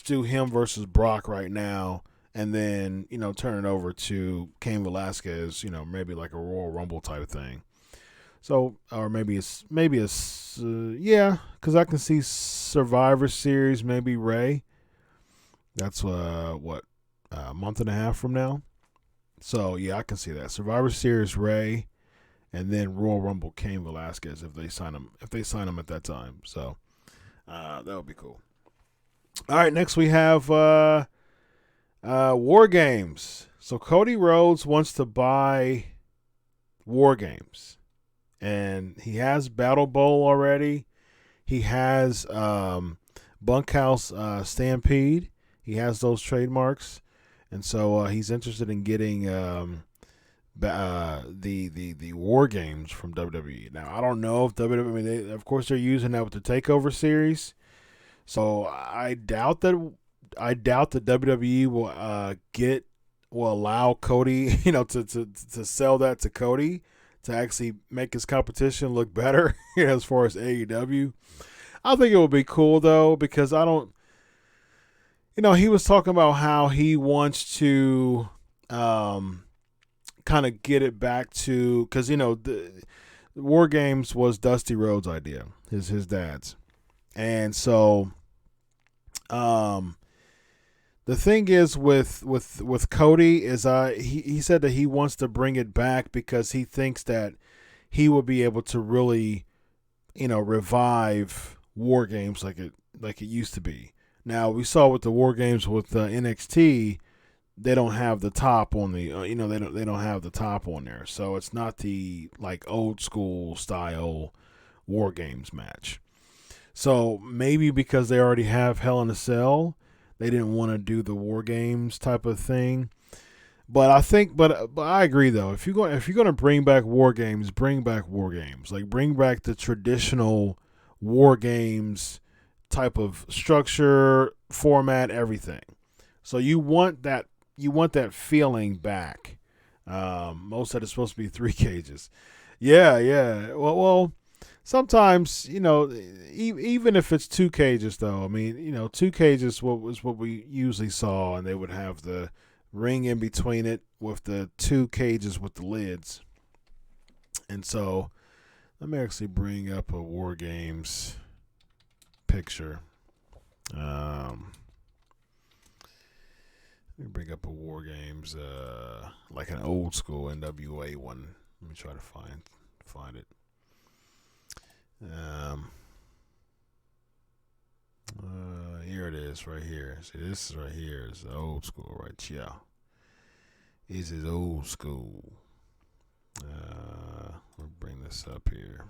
do him versus Brock right now. And then, turn it over to Cain Velasquez, maybe like a Royal Rumble type thing. So, or maybe because I can see Survivor Series, maybe Ray. That's a month and a half from now. So, yeah, I can see that. Survivor Series Ray, and then Royal Rumble Cain Velasquez if they sign him at that time. So, that would be cool. All right, next we have War Games. So Cody Rhodes wants to buy War Games, and he has Battle Bowl already. He has Bunkhouse Stampede. He has those trademarks, and so he's interested in getting the War Games from WWE. Now I don't know if WWE. I mean, of course they're using that with the Takeover series, so I doubt that WWE will allow Cody, to sell that to Cody to actually make his competition look better as far as AEW. I think it would be cool though, because I don't, he was talking about how he wants to kind of get it back to, because the War Games was Dusty Rhodes' idea, his dad's, and so the thing is with Cody is he said that he wants to bring it back because he thinks that he will be able to really revive War Games like it used to be. Now we saw with the War Games with NXT, they don't have the top on the they don't have the top on there, so it's not the like old school style War Games match. So maybe because they already have Hell in a Cell, they didn't want to do the War Games type of thing. But I think, but I agree though. If you're going to bring back War Games, bring back War Games. Like bring back the traditional War Games type of structure, format, everything. So you want that feeling back. Most said it's supposed to be 3 cages. Yeah. Well. Sometimes, even if it's 2 cages, though, I mean, 2 cages was what we usually saw, and they would have the ring in between it with the 2 cages with the lids. And so, let me actually bring up a War Games picture. Let me bring up a War Games, like an old school NWA one. Let me try to find it. Here it is, right here. See, this is right here. It's old school, right here. This is old school. We'll bring this up here.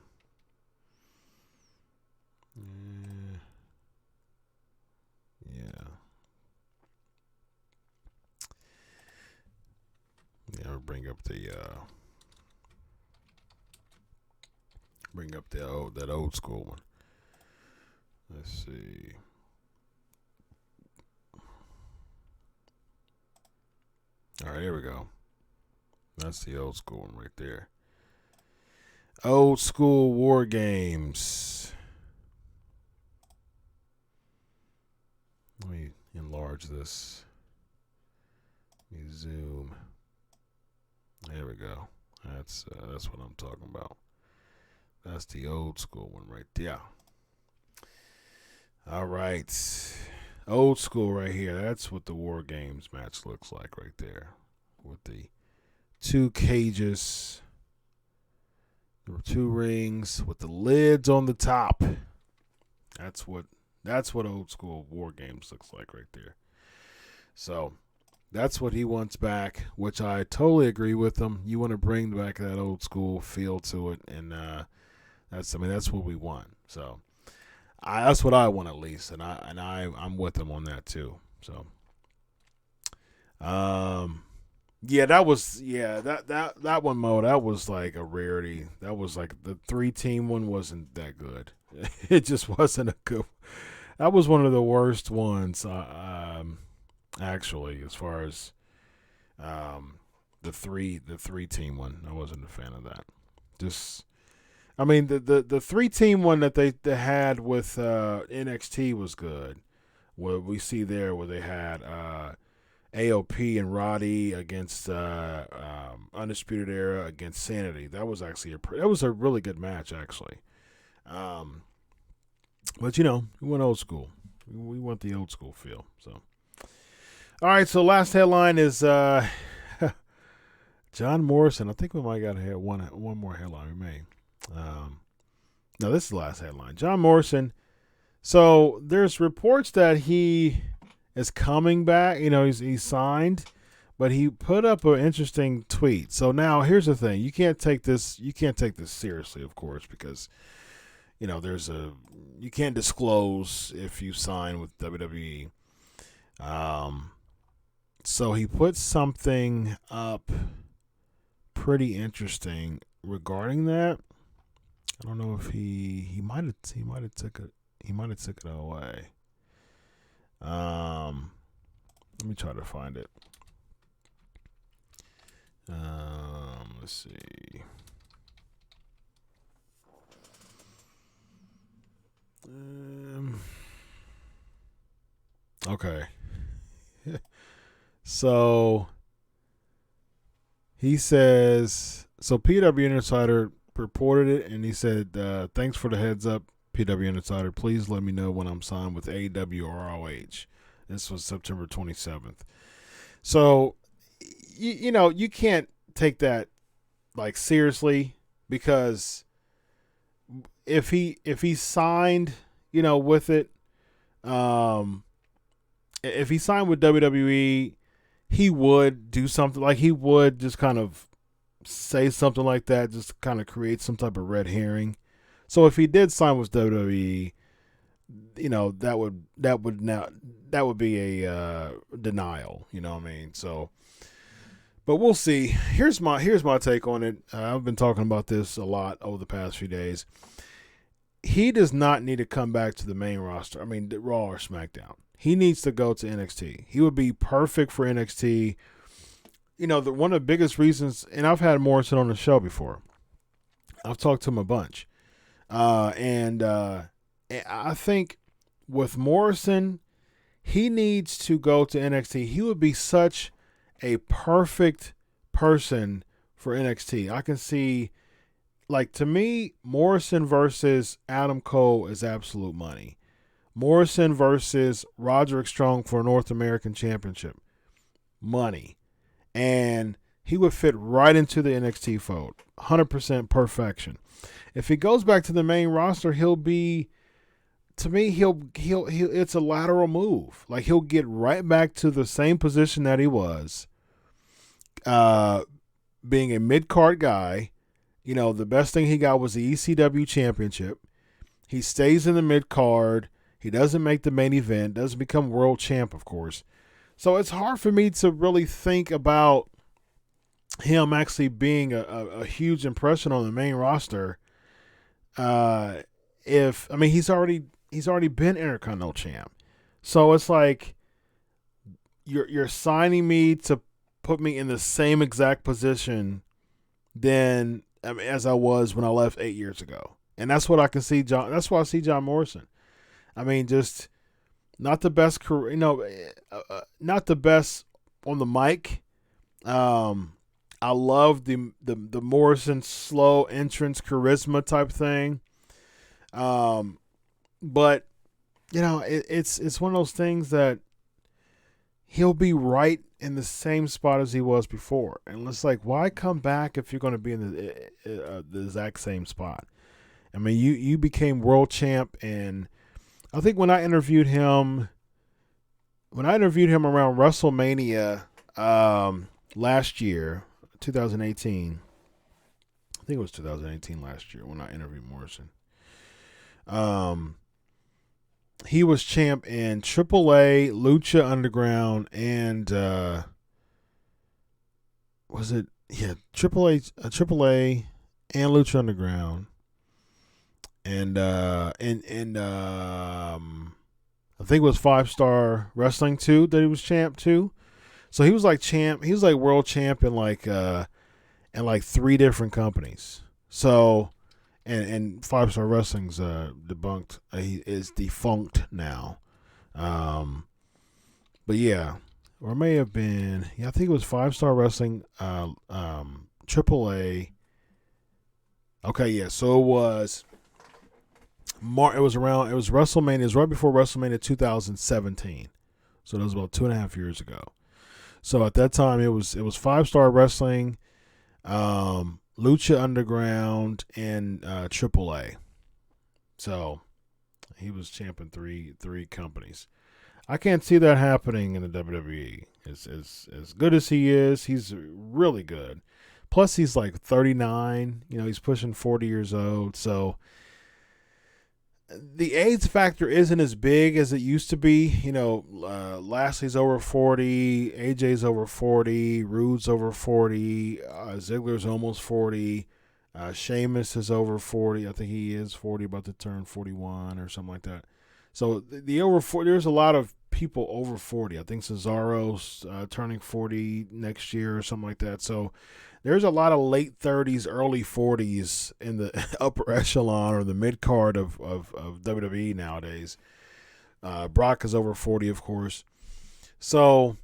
Yeah. We'll bring up that old school one. Let's see. All right, here we go. That's the old school one right there. Old school War Games. Let me enlarge this. Let me zoom. There we go. That's what I'm talking about. That's the old school one right there. All right. Old school right here. That's what the War Games match looks like right there. With the 2 cages. There were 2 rings with the lids on the top. That's what old school War Games looks like right there. So that's what he wants back, which I totally agree with him. You want to bring back that old school feel to it, and that's what we want. So that's what I want at least, and I'm with him on that too. So that one, Mo, that was like a rarity. That was like the 3-team one wasn't that good. It just wasn't a good. That was one of the worst ones. Actually, as far as the 3-team one, I wasn't a fan of that. Just, I mean, the 3-team one that they had with NXT was good. What we see there, where they had AOP and Roddy against Undisputed Era against Sanity. That was actually a really good match, actually. But we went old school. We want the old school feel. So, all right. So last headline is John Morrison. I think we might got one more headline. We may. No, this is the last headline. John Morrison. So there's reports that he is coming back. He's signed, but he put up an interesting tweet. So now here's the thing: you can't take this seriously, of course, because you can't disclose if you sign with WWE. So he put something up pretty interesting regarding that. I don't know if he might have took it away. Let me try to find it. Let's see. Okay. So he says, PW Insider reported it, and he said, thanks for the heads up, PW Insider. Please let me know when I'm signed with AEW or ROH. This was September 27th. So, you can't take that like seriously, because if he signed, with it, if he signed with WWE, he would do something like he would just kind of say something like that, just kind of create some type of red herring. So if he did sign with WWE, that would be a denial. You know what I mean? So, but we'll see. Here's my take on it. I've been talking about this a lot over the past few days. He does not need to come back to the main roster. I mean, Raw or SmackDown. He needs to go to NXT. He would be perfect for NXT. One of the biggest reasons, and I've had Morrison on the show before. I've talked to him a bunch. And I think with Morrison, he needs to go to NXT. He would be such a perfect person for NXT. I can see, to me, Morrison versus Adam Cole is absolute money. Morrison versus Roderick Strong for a North American Championship. Money. And he would fit right into the NXT fold. 100% perfection. If he goes back to the main roster, he'll be, to me, he'll it's a lateral move. Like, he'll get right back to the same position that he was, being a mid-card guy. The best thing he got was the ECW championship. He stays in the mid-card. He doesn't make the main event, doesn't become world champ, of course. So it's hard for me to really think about him actually being a huge impression on the main roster. He's already been Intercontinental champ. So it's like you're signing me to put me in the same exact position as I was when I left 8 years ago. And that's what I can see that's why I see John Morrison. I mean, just not the best career, not the best on the mic. I love the Morrison slow entrance charisma type thing. But it's one of those things that he'll be right in the same spot as he was before, and it's like, why come back if you're going to be in the exact same spot? I mean, you became world champ, and I think when I interviewed him around WrestleMania last year, 2018. I think it was 2018 last year when I interviewed Morrison. He was champ in AAA, Lucha Underground, and AAA and Lucha Underground, and I think it was 5-Star Wrestling too that he was champ too. So he was like champ. He was like world champ in like 3 different companies. So, and 5-Star Wrestling's debunked. He is defunct now. But yeah, or it may have been. Yeah, I think it was 5-Star Wrestling. AAA. Okay, yeah. So it was. It was WrestleMania. It was right before WrestleMania 2017. So that was about 2.5 years ago. So at that time, it was 5-Star Wrestling, Lucha Underground, and AAA. So he was champ in three companies. I can't see that happening in the WWE. As good as he is, he's really good. Plus, he's like 39. He's pushing 40 years old. So the AIDS factor isn't as big as it used to be. Lashley's over 40, AJ's over 40, Rude's over 40, Ziggler's almost 40, Sheamus is over 40. I think he is 40, about to turn 41 or something like that. So the over 40, there's a lot of people over 40. I think Cesaro's turning 40 next year or something like that. So there's a lot of late 30s, early 40s in the upper echelon or the mid card of WWE nowadays. Brock is over 40, of course. So,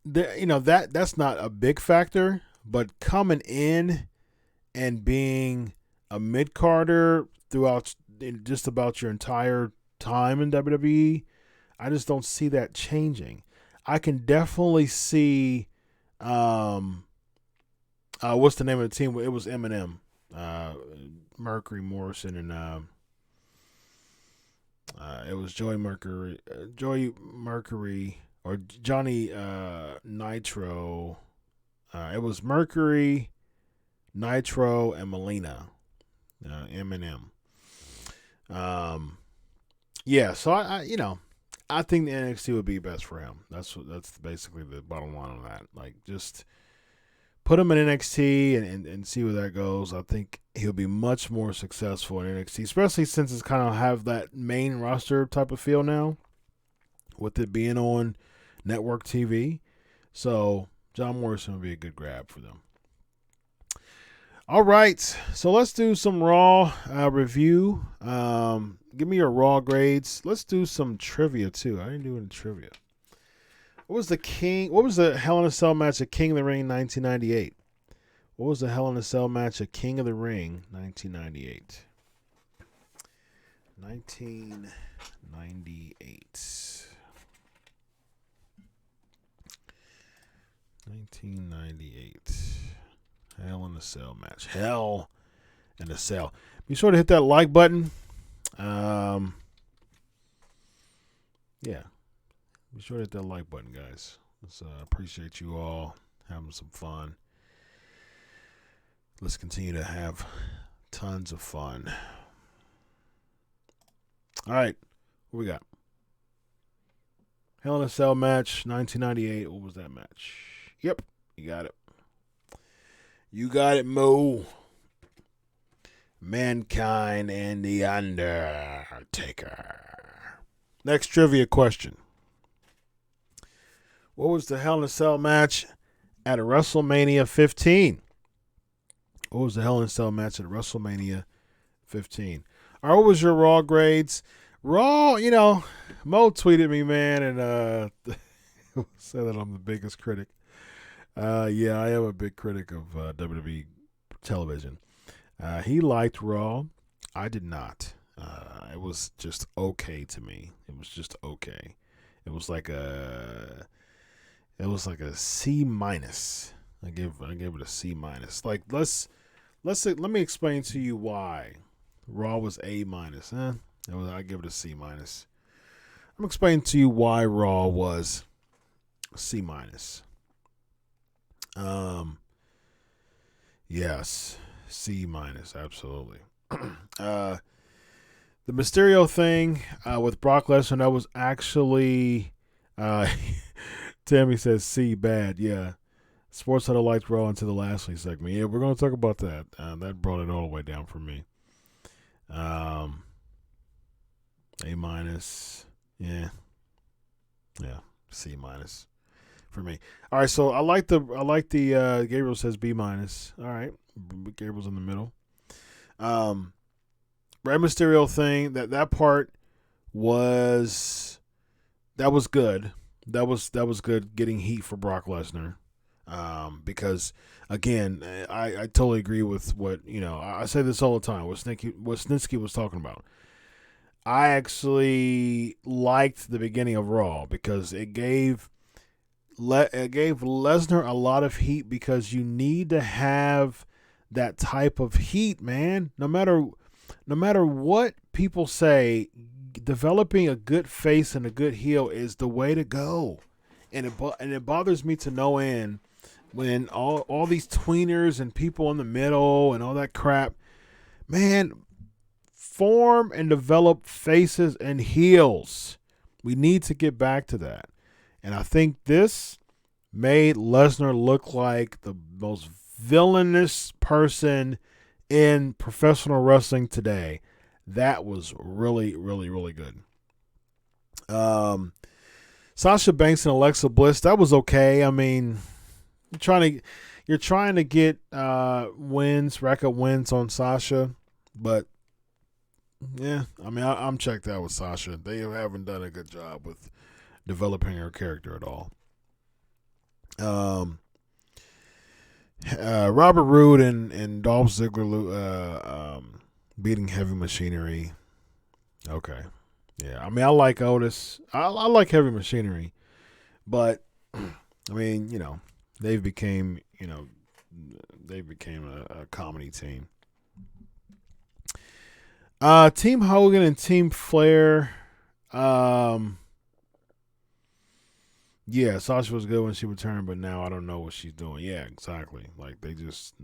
that's not a big factor. But coming in and being a mid carder throughout just about your entire time in WWE, I just don't see that changing. I can definitely see. What's the name of the team? It was Eminem, Mercury, Morrison, and it was Joey Mercury, or Johnny Nitro. It was Mercury, Nitro, and Melina, Eminem. Yeah. So I think the NXT would be best for him. That's basically the bottom line on that. Like, just put him in NXT and see where that goes. I think he'll be much more successful in NXT, especially since it's kind of have that main roster type of feel now, with it being on network TV. So John Morrison would be a good grab for them. All right, so let's do some Raw review. Give me your Raw grades. Let's do some trivia too. I didn't do any trivia. What was the Hell in a Cell match at King of the Ring 1998? What was the Hell in a Cell match at King of the Ring 1998? 1998. Hell in a Cell match. Hell in a Cell. Be sure to hit that like button. Yeah. Be sure to hit that like button, guys. Let's appreciate you all having some fun. Let's continue to have tons of fun. All right. What we got? Hell in a Cell match, 1998. What was that match? Yep. You got it. You got it, Mo. Mankind and The Undertaker. Next trivia question. What was the Hell in a Cell match at WrestleMania 15? What was the Hell in a Cell match at WrestleMania 15? All right, what was your Raw grades? Raw, Mo tweeted me, man, and say that I'm the biggest critic. Yeah, I am a big critic of WWE television. He liked Raw. I did not. It was just okay to me. It was just okay. It was like a C minus. I gave it a C minus. Like let me explain to you why Raw was A minus. I give it a C minus. I'm explaining to you why Raw was C minus. Yes, C minus, absolutely. The Mysterio thing with Brock Lesnar, that was actually Tammy says C bad. Yeah, Sports Huddle liked Raw into the Lashley segment. Yeah, we're going to talk about that. That brought it all the way down for me. A minus. Yeah, C minus for me. All right, so I like the Gabriel says B minus. All right, Gabriel's in the middle. Rey Mysterio thing, that part was good. That was good getting heat for Brock Lesnar. Because again, I totally agree with what I say this all the time. What Snitsky was talking about. I actually liked the beginning of Raw because it gave Lesnar a lot of heat because you need to have that type of heat, man. No matter what people say, developing a good face and a good heel is the way to go. And it bothers me to no end when all these tweeners and people in the middle and all that crap, man. Form and develop faces and heels. We need to get back to that. And I think this made Lesnar look like the most villainous person in professional wrestling today. That was really, really, really good. Sasha Banks and Alexa Bliss, that was okay. I mean, you're trying to get rack up wins on Sasha, but yeah, I mean, I'm checked out with Sasha. They haven't done a good job with developing her character at all. Robert Roode and Dolph Ziggler beating Heavy Machinery. Okay. Yeah, I mean, I like Otis. I like Heavy Machinery. But, I mean, they became a comedy team. Team Hogan and Team Flair. Yeah, Sasha was good when she returned, but now I don't know what she's doing. Yeah, exactly. Like they just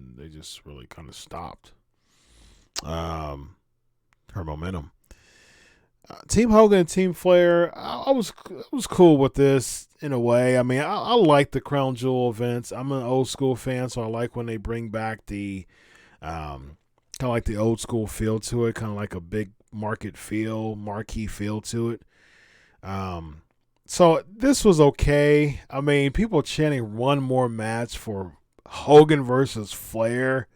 really kind of stopped her momentum. Team Hogan and Team Flair. I was cool with this in a way. I mean, I like the Crown Jewel events. I'm an old school fan, so I like when they bring back the kind of like the old school feel to it, kind of like a big marquee feel to it. So this was okay. I mean, people chanting one more match for Hogan versus Flair.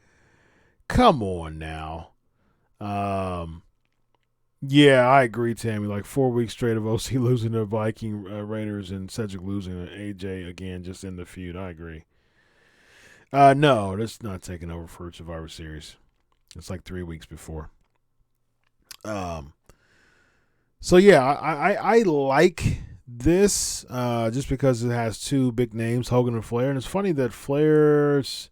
Come on now. Yeah, I agree, Tammy. Like 4 weeks straight of OC losing to Viking Raiders and Cedric losing to AJ again, just in the feud. I agree. No, that's not taking over for Survivor Series. It's like 3 weeks before. So yeah, I like this just because it has two big names, Hogan and Flair, and it's funny that Flair's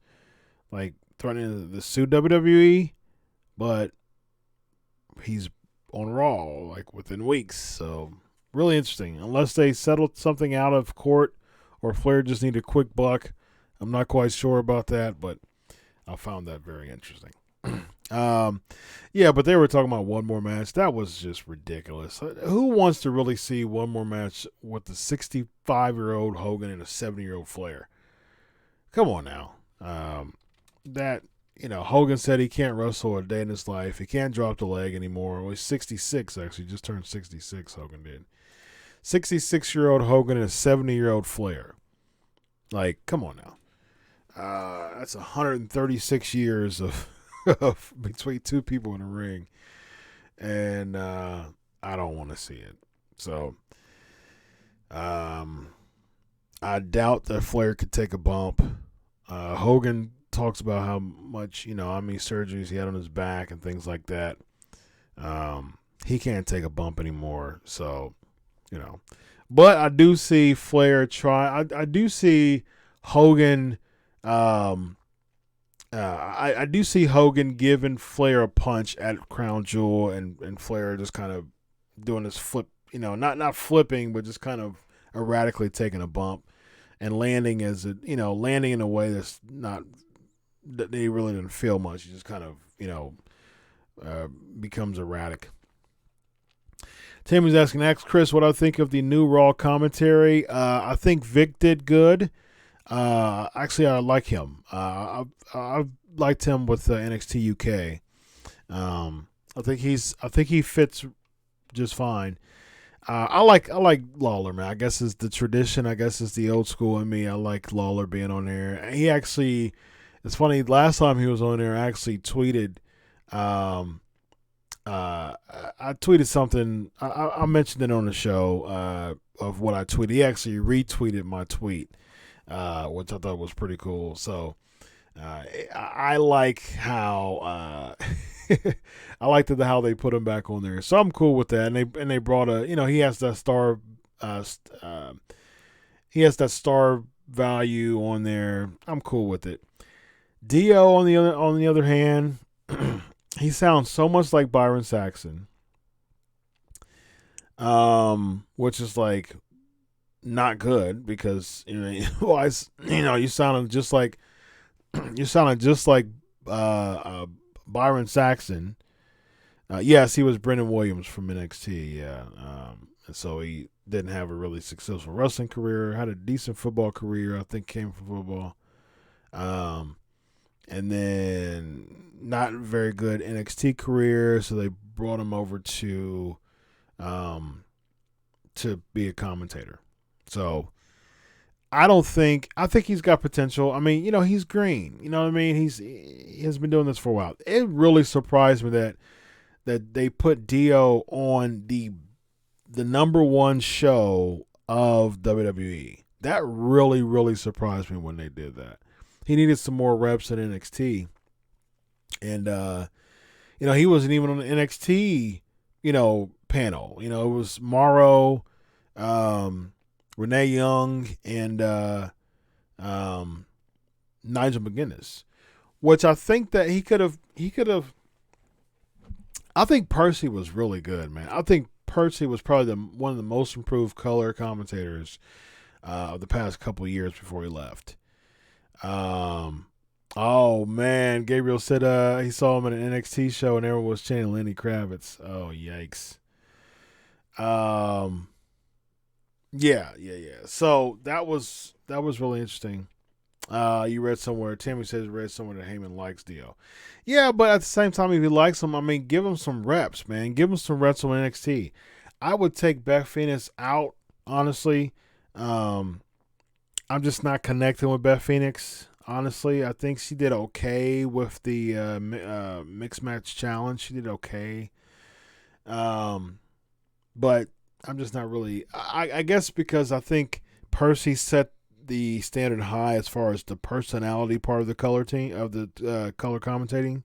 like threatening to sue WWE, but he's on Raw like within weeks. So really interesting. Unless they settled something out of court or Flair just need a quick buck, I'm not quite sure about that, but I found that very interesting. Yeah, but they were talking about one more match. That was just ridiculous. Who wants to really see one more match with the 65-year-old Hogan and a 70-year-old Flair? Come on now. Hogan said he can't wrestle a day in his life. He can't drop the leg anymore. Well, he's 66, actually. Just turned 66, Hogan did. 66-year-old Hogan and a 70-year-old Flair. Like, come on now. That's 136 years of between two people in a ring, and I don't want to see it. So, I doubt that Flair could take a bump. Hogan talks about how much, how many surgeries he had on his back and things like that. He can't take a bump anymore. So, But I do see Flair try. I do see Hogan. I do see Hogan giving Flair a punch at Crown Jewel, and Flair just kind of doing this flip. Not flipping, but just kind of erratically taking a bump and landing landing in a way that's not that they really didn't feel much. He just kind of becomes erratic. Tammy's asking, ask Chris what I think of the new Raw commentary. I think Vic did good. Actually, I like him. I liked him with NXT UK. I think he fits just fine. I like Lawler, man. I guess it's the tradition. I guess it's the old school in me. I like Lawler being on there. He actually, it's funny. Last time he was on there, I actually tweeted. I tweeted something. I mentioned it on the show of what I tweeted. He actually retweeted my tweet, which I thought was pretty cool. So I like how I liked how they put him back on there. So I'm cool with that. And they brought he has that star value on there. I'm cool with it. Dio on the other hand. He sounds so much like Byron Saxton, which is like not good because you sounded just like Byron Saxton. Yes, he was Brendan Williams from NXT. Yeah, and so he didn't have a really successful wrestling career. Had a decent football career. I think came from football. And then not very good NXT career, so they brought him over to be a commentator. So I think he's got potential. I mean, he's green. You know what I mean? He has been doing this for a while. It really surprised me that they put Dio on the number one show of WWE. That really, really surprised me when they did that. He needed some more reps in NXT. And, he wasn't even on the NXT, panel. It was Morrow, Renee Young, and Nigel McGuinness, which I think that he could have. I think Percy was really good, man. I think Percy was probably one of the most improved color commentators of the past couple of years before he left. Oh man, Gabriel said he saw him at an NXT show and everyone was chanting Lenny Kravitz. Oh yikes. Yeah. So that was really interesting. You read somewhere, Tammy says read somewhere that Heyman likes Dio. Yeah, but at the same time, if he likes him, I mean, give him some reps, man. Give him some reps on NXT. I would take Beth Phoenix out, honestly. I'm just not connecting with Beth Phoenix, honestly. I think she did okay with the mixed match challenge. She did okay. But I'm just not really. I guess because I think Percy set the standard high as far as the personality part of the color team of the color commentating,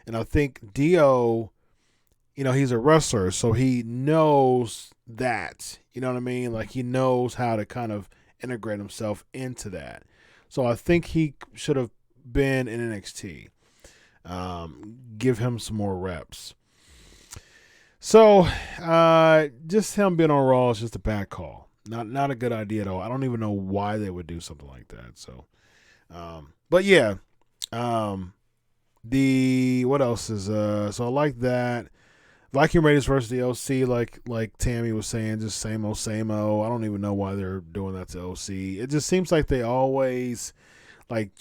and I think Dio, he's a wrestler, so he knows that. You know what I mean? Like he knows how to kind of integrate himself into that. So I think he should have been in NXT. Give him some more reps. So just him being on Raw is just a bad call. Not a good idea at all. I don't even know why they would do something like that. So, but yeah, what else is so I like that. Viking Raiders versus the OC, like Tammy was saying, just same old. I don't even know why they're doing that to OC. It just seems like they always they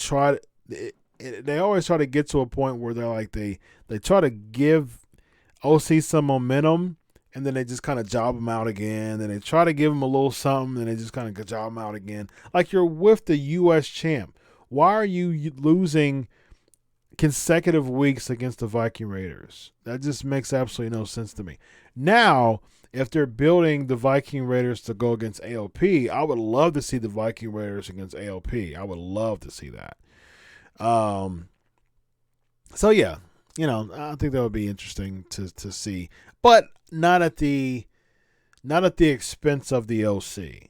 always try to get to a point where they're like they try to give OC some momentum, and then they just kind of job them out again. Then they try to give them a little something, and they just kind of job them out again. Like you're with the U.S. champ. Why are you losing consecutive weeks against the Viking Raiders. That just makes absolutely no sense to me. Now, if they're building the Viking Raiders to go against AOP, I would love to see the Viking Raiders against AOP. I would love to see that. So yeah, I think that would be interesting to see, but not at the expense of the OC,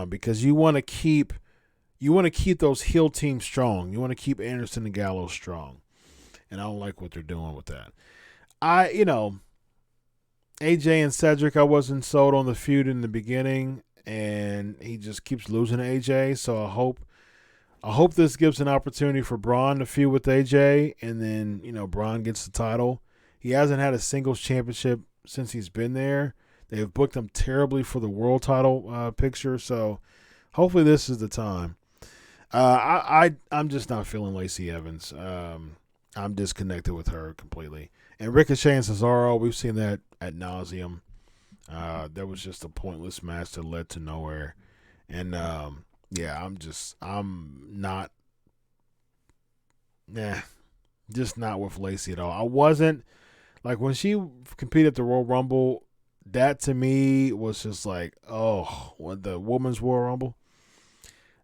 because you want to keep those heel teams strong. You want to keep Anderson and Gallows strong, and I don't like what they're doing with that. AJ and Cedric, I wasn't sold on the feud in the beginning, and he just keeps losing to AJ. So I hope this gives an opportunity for Braun to feud with AJ, and then Braun gets the title. He hasn't had a singles championship since he's been there. They've booked him terribly for the world title picture, so hopefully this is the time. I'm just not feeling Lacey Evans. I'm disconnected with her completely. And Ricochet and Cesaro, we've seen that ad nauseum. That was just a pointless match that led to nowhere. And I'm not with Lacey at all. I wasn't like when she competed at the Royal Rumble. That to me was just like, the Women's Royal Rumble.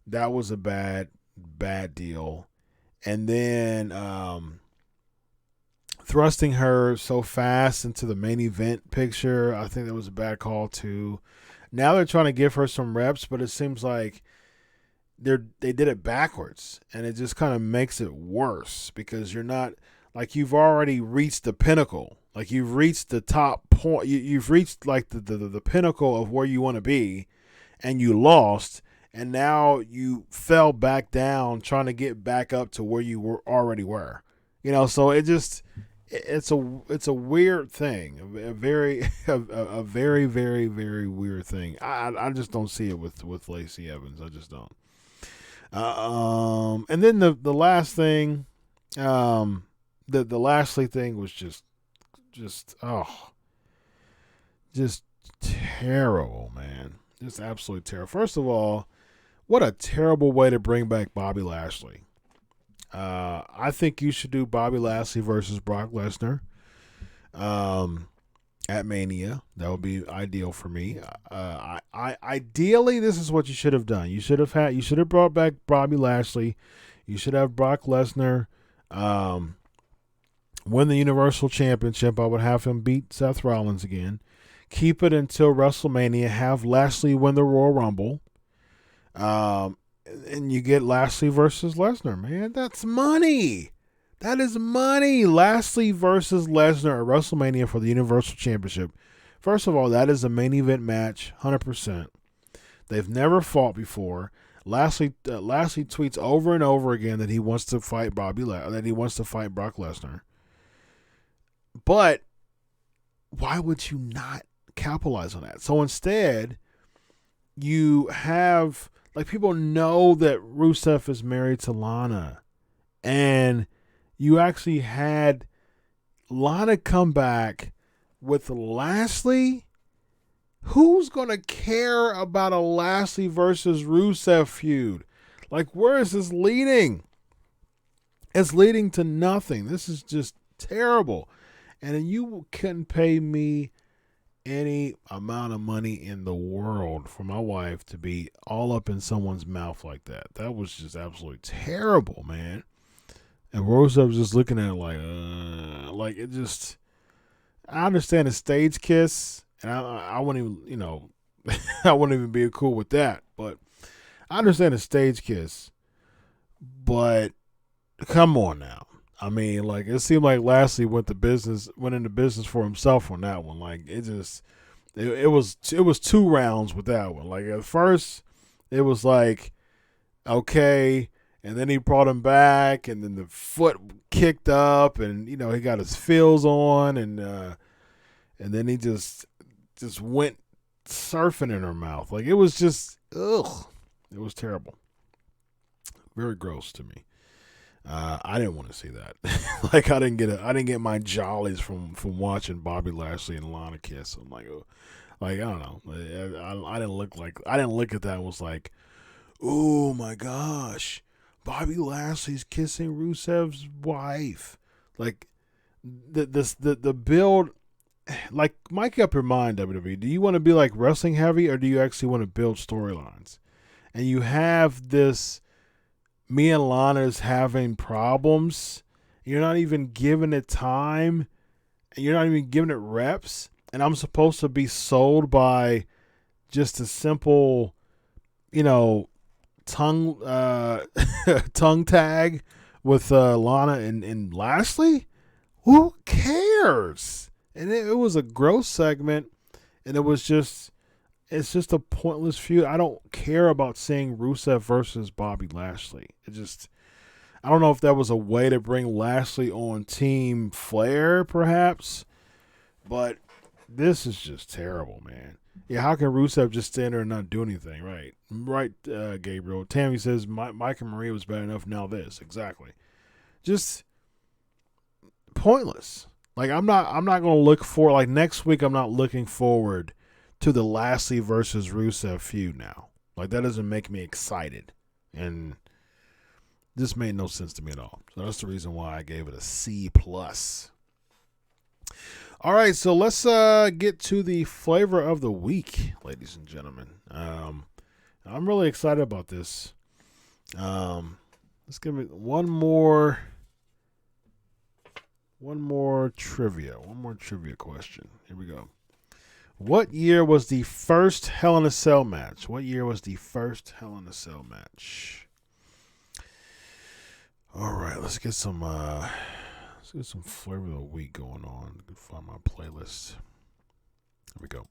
That was a bad deal. And then thrusting her so fast into the main event picture, I think that was a bad call too. Now they're trying to give her some reps, but it seems like they did it backwards, and it just kind of makes it worse because you're not like you've already reached the pinnacle. Like you've reached the top point. You've reached like the pinnacle of where you want to be, and you lost. And now you fell back down trying to get back up to where you already were. So it's a weird thing. A very, very, very weird thing. I just don't see it with Lacey Evans. I just don't. And then the last thing, the Lashley thing was just terrible, man. Just absolutely terrible. First of all, what a terrible way to bring back Bobby Lashley. I think you should do Bobby Lashley versus Brock Lesnar at Mania. That would be ideal for me. Ideally, this is what you should have done. You should have brought back Bobby Lashley. You should have Brock Lesnar win the Universal Championship. I would have him beat Seth Rollins again. Keep it until WrestleMania. Have Lashley win the Royal Rumble. And you get Lashley versus Lesnar, man. That's money. That is money. Lashley versus Lesnar at WrestleMania for the Universal Championship. First of all, that is a main event match, 100%. They've never fought before. Lashley tweets over and over again that he wants to fight Brock Lesnar. But why would you not capitalize on that? So instead, you have people know that Rusev is married to Lana, and you actually had Lana come back with Lashley. Who's gonna care about a Lashley versus Rusev feud? Where is this leading? It's leading to nothing. This is just terrible. And you couldn't pay me any amount of money in the world for my wife to be all up in someone's mouth like that. That was just absolutely terrible, man. And Rusev was just looking at it it just. I understand a stage kiss, and I wouldn't even, I wouldn't even be cool with that. But I understand a stage kiss, but come on now. I mean, it seemed like Lashley went into business for himself on that one. It was 2 rounds with that one. At first, it was okay, and then he brought him back, and then the foot kicked up, and he got his feels on, and then he just went surfing in her mouth. It was just ugh. It was terrible. Very gross to me. I didn't want to see that. I didn't get my jollies from watching Bobby Lashley and Lana kiss. I'm I don't know. I didn't look at that and was like, oh my gosh, Bobby Lashley's kissing Rusev's wife. Like, the build, like, make up your mind, WWE. Do you want to be like wrestling heavy, or do you actually want to build storylines? And you have this, me and Lana's having problems. You're not even giving it time, and you're not even giving it reps. And I'm supposed to be sold by just a simple, tongue tag with Lana and Lashley. Who cares? And it was a gross segment, and it's just a pointless feud. I don't care about seeing Rusev versus Bobby Lashley. I don't know if that was a way to bring Lashley on Team Flair, perhaps, but this is just terrible, man. Yeah, how can Rusev just stand there and not do anything? Right, Gabriel. Tammy says Mike and Maria was bad enough. Now this, exactly. Just pointless. Like, I'm not going to look for, like, next week. I'm not looking forward to the Lashley versus Rusev feud now. Like, that doesn't make me excited, and this made no sense to me at all. So that's the reason why I gave it a C+. All right, so let's get to the flavor of the week, ladies and gentlemen. I'm really excited about this. Let's give me one more trivia. One more trivia question. Here we go. What year was the first Hell in a Cell match? All right, let's get some flavor of the week going on. Let me find my playlist. Here we go.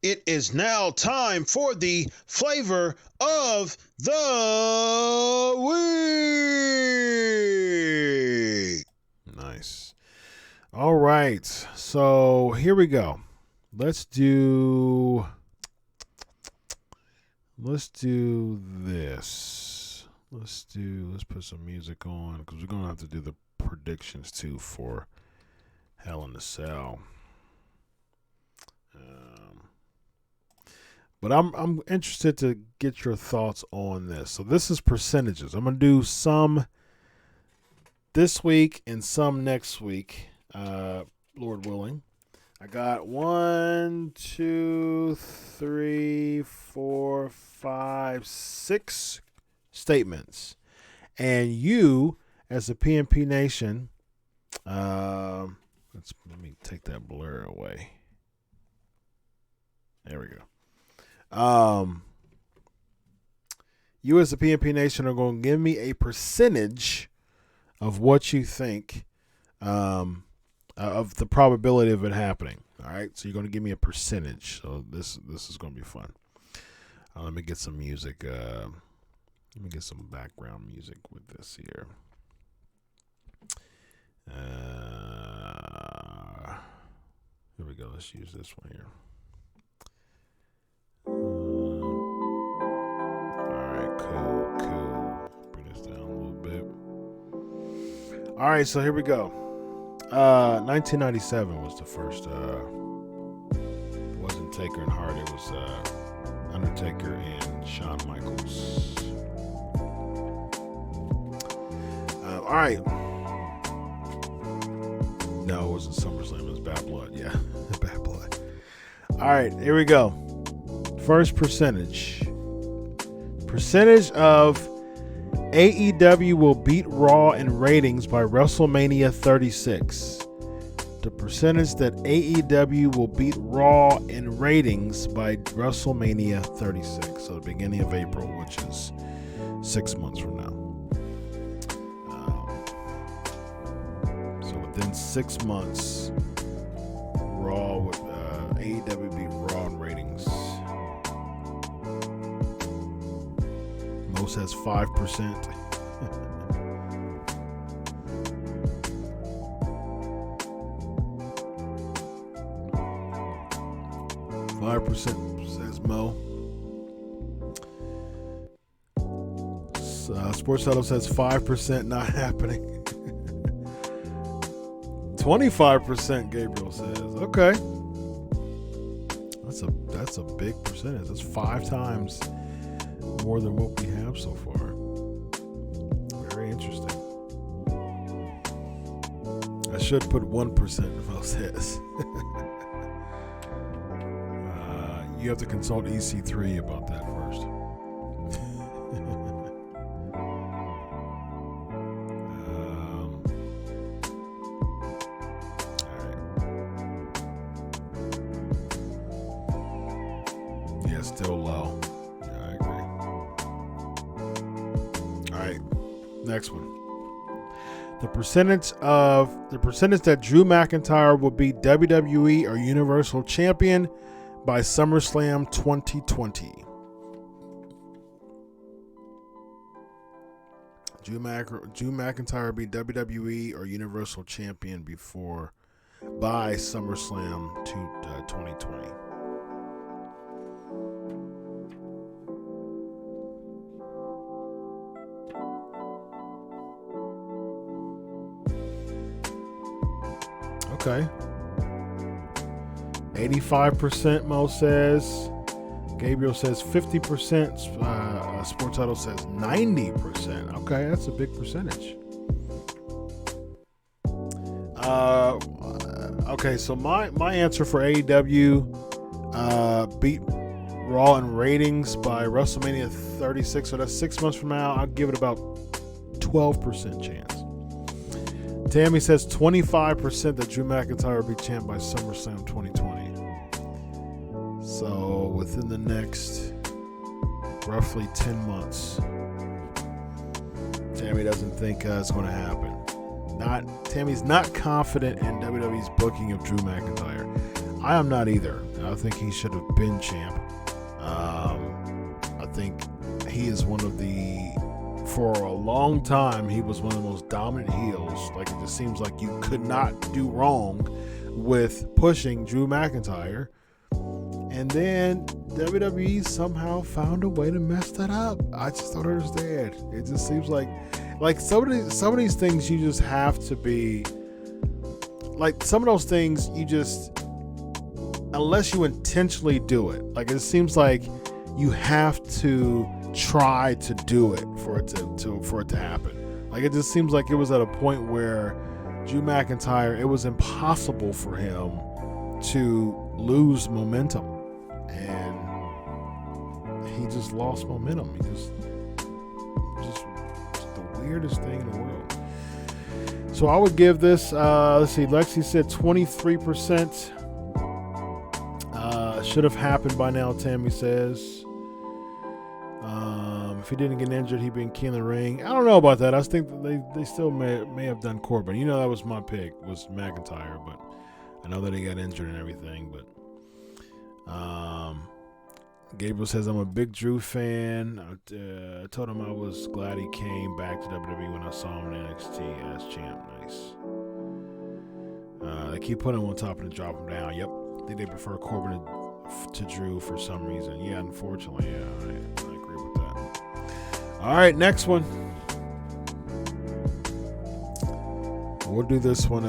It is now time for the flavor of the week. Nice. All right, so here we go. Let's do this. Let's put some music on, because we're going to have to do the predictions too for Hell in a Cell. But I'm interested to get your thoughts on this. So this is percentages. I'm going to do some this week and some next week, Lord willing. I got 1, 2, 3, 4, 5, 6 statements, and you, as a PNP Nation, let me take that blur away. There we go. You, as a PNP Nation, are going to give me a percentage of what you think, of the probability of it happening. All right, so you're going to give me a percentage. So this is going to be fun. Let me get some music. Let me get some background music with this here. Here we go. Let's use this one here. All right, cool. Bring this down a little bit. All right, so here we go. 1997 was the first. It wasn't Taker and Hart. It was Undertaker and Shawn Michaels. All right. No, it wasn't SummerSlam. It was Bad Blood. Yeah, Bad Blood. All right, here we go. First percentage. Percentage of AEW will beat Raw in ratings by WrestleMania 36. The percentage that AEW will beat Raw in ratings by WrestleMania 36. So the beginning of April, which is 6 months from now. So within 6 months, Raw with AEW beat Raw in ratings. Most has 5%. 5% says Mo. Sports Huddle says 5% not happening. 25%, Gabriel says. Okay. That's a big percentage. That's 5 times more than what we have so far. I should put 1% Mo says. You have to consult EC3 about that first. Yeah, still low. Yeah, I agree. All right, next one. The percentage that Drew McIntyre will be WWE or Universal Champion by SummerSlam 2020. Drew McIntyre be WWE or Universal Champion by SummerSlam 2020. Okay. 85% Mo says. Gabriel says 50%. Sports Title says 90%. Okay, that's a big percentage. Okay, so my answer for AEW beat Raw in ratings by WrestleMania 36. So that's 6 months from now. I'll give it about 12% chance. Tammy says 25% that Drew McIntyre will be champ by SummerSlam 2020. So within the next roughly 10 months, Tammy doesn't think it's going to happen. Tammy's not confident in WWE's booking of Drew McIntyre. I am not either. I think he should have been champ. I think he is for a long time, he was one of the most dominant heels. Like, it just seems like you could not do wrong with pushing Drew McIntyre. And then WWE somehow found a way to mess that up. I just don't understand. It just seems like some of these things you just have to be like, some of those things you just, unless you intentionally do it, like, it seems like you have to try to do it for it to happen. Like, it just seems like it was at a point where Drew McIntyre, it was impossible for him to lose momentum, and he just lost momentum. He just the weirdest thing in the world. So I would give this, let's see, Lexi said 23%. Should have happened by now, Tammy says. If he didn't get injured, he'd be in Key in the Ring. I don't know about that. I think that they still may have done Corbin. You know, that was my pick, was McIntyre, but I know that he got injured and everything. But Gabriel says, I'm a big Drew fan. I told him I was glad he came back to WWE when I saw him in NXT as champ. Nice. They keep putting him on top and drop him down. Yep. I think they prefer Corbin to Drew for some reason. Yeah, unfortunately. Yeah, I agree with that. All right, next one. We'll do this one.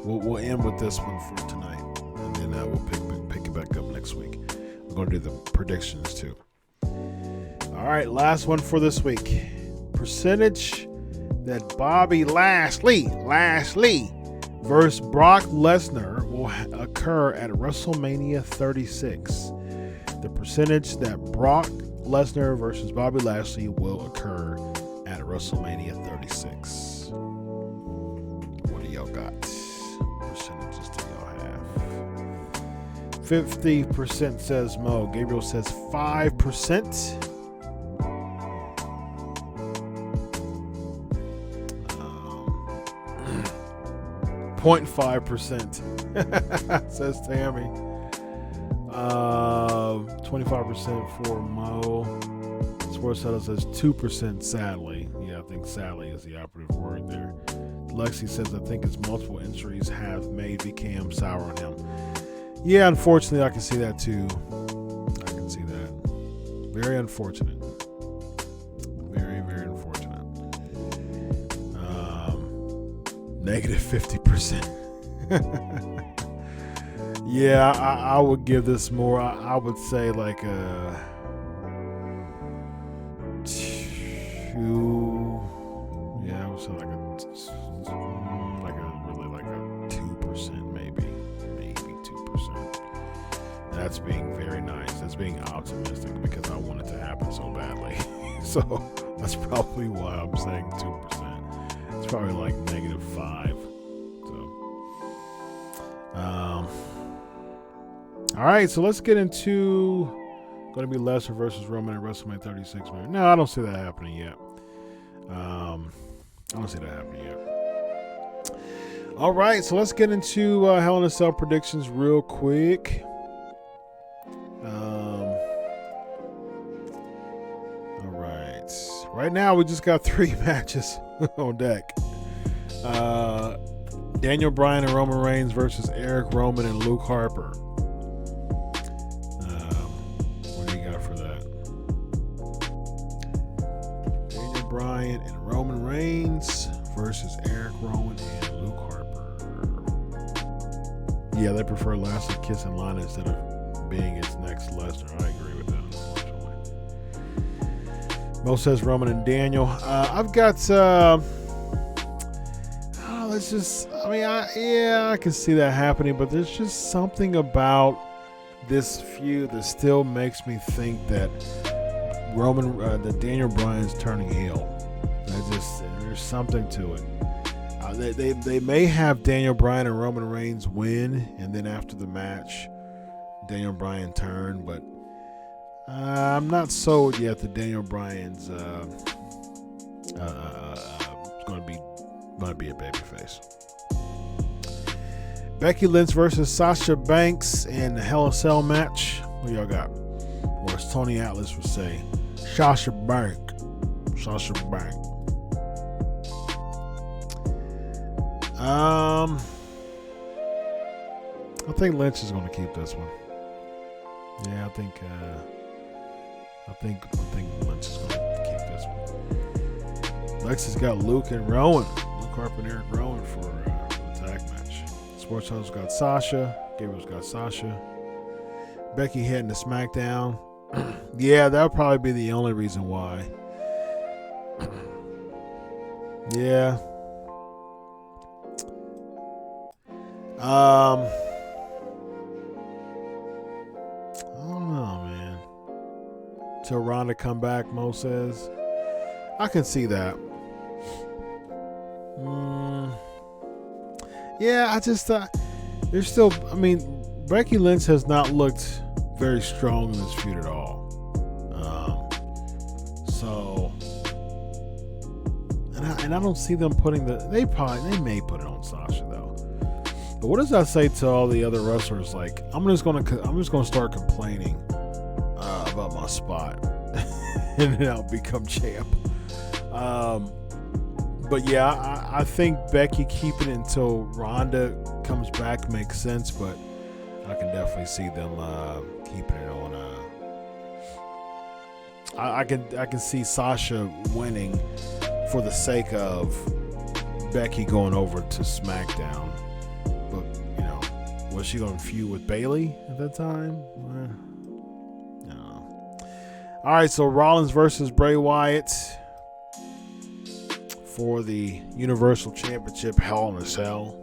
We'll end with this one for tonight, and then we'll pick it back up next week. We're going to do the predictions too. All right, last one for this week. Percentage that Bobby Lashley versus Brock Lesnar will occur at WrestleMania 36. The percentage that Brock Lesnar versus Bobby Lashley will occur at WrestleMania 36. What do y'all got? What percentages do y'all have? 50% says Mo. Gabriel says 5%. 0.5% says Tammy. 25% for Mo. Sports Title says 2%, sadly. Yeah, I think sadly is the operative word there. Lexi says, I think his multiple injuries have made VKM sour on him. Yeah, unfortunately, I can see that too. I can see that. Very unfortunate. Very, very unfortunate. Negative 50%. Yeah, I would give this more. I would say like a 2. Yeah, I would say like a that's being very nice. That's being optimistic because I want it to happen so badly. So that's probably why I'm saying 2%. It's probably like -5. All right, so let's get into going to be Lesnar versus Roman at WrestleMania 36. No, I don't see that happening yet. I don't see that happening yet. All right, so let's get into Hell in a Cell predictions real quick. All right. Right now, we just got 3 matches on deck. Daniel Bryan and Roman Reigns versus Eric Rowan and Luke Harper. What do you got for that? Daniel Bryan and Roman Reigns versus Eric Rowan and Luke Harper. Yeah, they prefer Lashley kissing Lana instead of being his next Lesnar. I agree with that, unfortunately. Mo says Roman and Daniel. I've got... I can see that happening, but there's just something about this feud that still makes me think that that Daniel Bryan's turning heel. There's something to it. They may have Daniel Bryan and Roman Reigns win, and then after the match, Daniel Bryan turn, but I'm not sold yet that Daniel Bryan's going to be a babyface. Becky Lynch versus Sasha Banks in the Hell in a Cell match. What y'all got? Or as Tony Atlas would say, Sasha Bank. Sasha Bank. I think Lynch is going to keep this one. Yeah, I think Lynch is going to keep this one. Lex has got Luke and Rowan. Luke Harper and Eric Rowan for the tag match. Sports House got Sasha. Gabriel's got Sasha. Becky heading to SmackDown. Yeah, that'll probably be the only reason why. Yeah. I don't know, man. Till Ronda come back, Mo says. I can see that. Yeah, I just thought there's still. I mean, Becky Lynch has not looked very strong in this feud at all. And I don't see them putting they may put it on Sasha though. But what does that say to all the other wrestlers? Like, I'm just gonna start complaining about my spot, and then I'll become champ. But yeah, I think Becky keeping it until Ronda comes back makes sense, but I can definitely see them keeping it on. I can see Sasha winning for the sake of Becky going over to SmackDown. But, was she going to feud with Bayley at that time? No. All right, so Rollins versus Bray Wyatt for the Universal Championship, Hell in a Cell.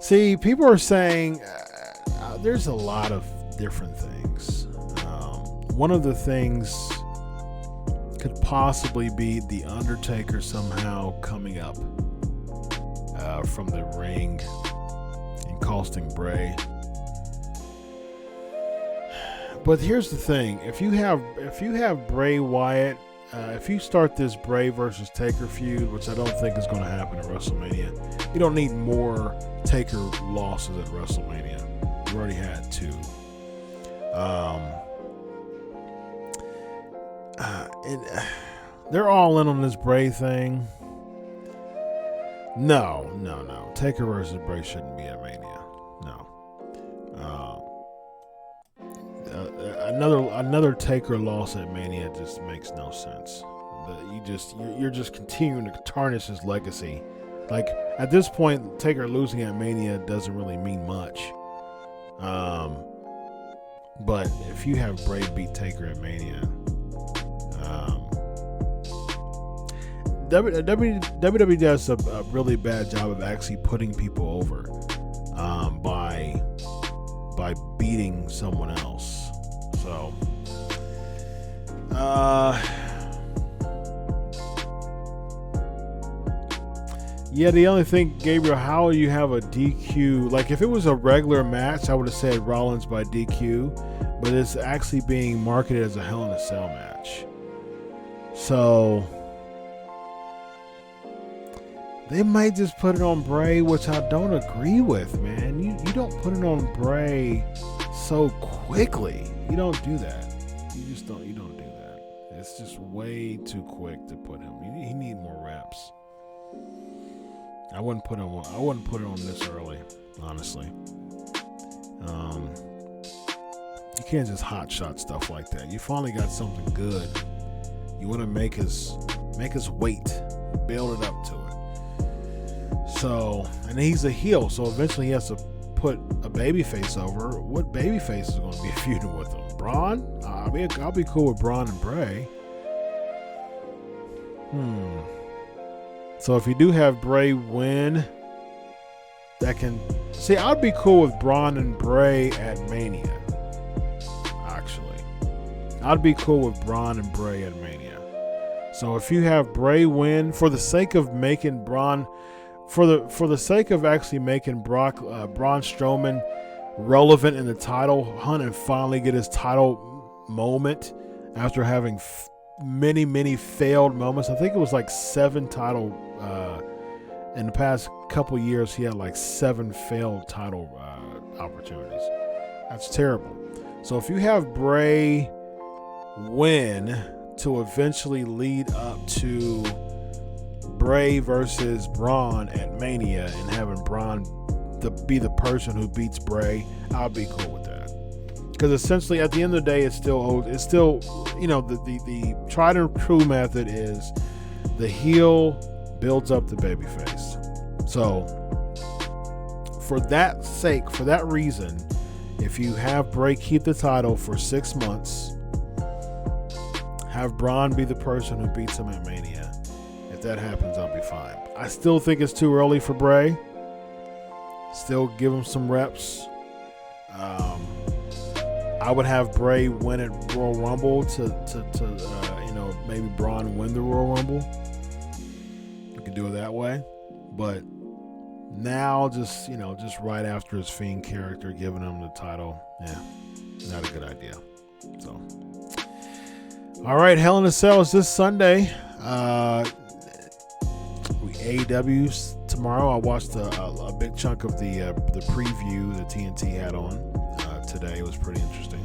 See, people are saying there's a lot of different things. One of the things could possibly be The Undertaker somehow coming up from the ring and costing Bray. But here's the thing: if you have Bray Wyatt, if you start this Bray versus Taker feud, which I don't think is going to happen at WrestleMania, you don't need more Taker losses at WrestleMania. You already had 2. And they're all in on this Bray thing. No. Taker versus Bray shouldn't be at Mania. No. Another Taker loss at Mania just makes no sense. You're just continuing to tarnish his legacy. Like, at this point, Taker losing at Mania doesn't really mean much. But if you have Bray beat Taker at Mania, WWE does a really bad job of actually putting people over by by beating someone else. So, yeah, the only thing, Gabriel, how you have a DQ? Like, if it was a regular match, I would have said Rollins by DQ, but it's actually being marketed as a Hell in a Cell match. So, they might just put it on Bray, which I don't agree with, man. You don't put it on Bray so quickly. You don't do that. You don't do that. It's just way too quick to put him. He need more reps. I wouldn't put it on this early, honestly. You can't just hot shot stuff like that. You finally got something good. You want to make us wait, build it up to it. So, and he's a heel, so eventually he has to put a babyface over. What babyface is going to be feuding with him? Braun? I'll be cool with Braun and Bray. So if you do have Bray win, that can... See, I'd be cool with Braun and Bray at Mania, actually. I'd be cool with Braun and Bray at Mania. So if you have Bray win, for the sake of making Braun... For the sake of actually making Braun Strowman relevant in the title hunt and finally get his title moment after having many failed moments. I think it was like 7 title... in the past couple years, he had like 7 failed title opportunities. That's terrible. So if you have Bray win to eventually lead up to Bray versus Braun at Mania and having Braun be the person who beats Bray, I'll be cool with that. Because essentially, at the end of the day, it's still the tried and true method is the heel builds up the babyface. So for that sake, for that reason, if you have Bray keep the title for 6 months, have Braun be the person who beats him at Mania. If that happens, I'll be fine. I still think it's too early for Bray. Still give him some reps. I would have Bray win at Royal Rumble to maybe Braun win the Royal Rumble. You can do it that way. But now just right after his Fiend character, giving him the title, not a good idea. So, all right, Hell in a Cell is this Sunday. AEW's tomorrow. I watched a big chunk of the preview that TNT had on today. It was pretty interesting.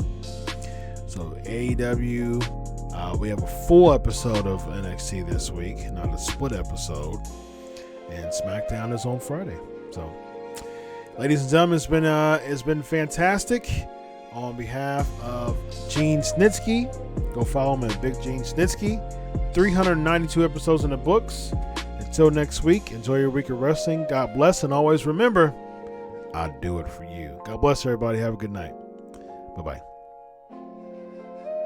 So AEW, we have a full episode of NXT this week, not a split episode. And SmackDown is on Friday. So, ladies and gentlemen, it's been fantastic. On behalf of Gene Snitsky, go follow him at Big Gene Snitsky. 392 episodes in the books. Until next week, enjoy your week of wrestling. God bless, and always remember, I do it for you. God bless everybody. Have a good night. Bye-bye.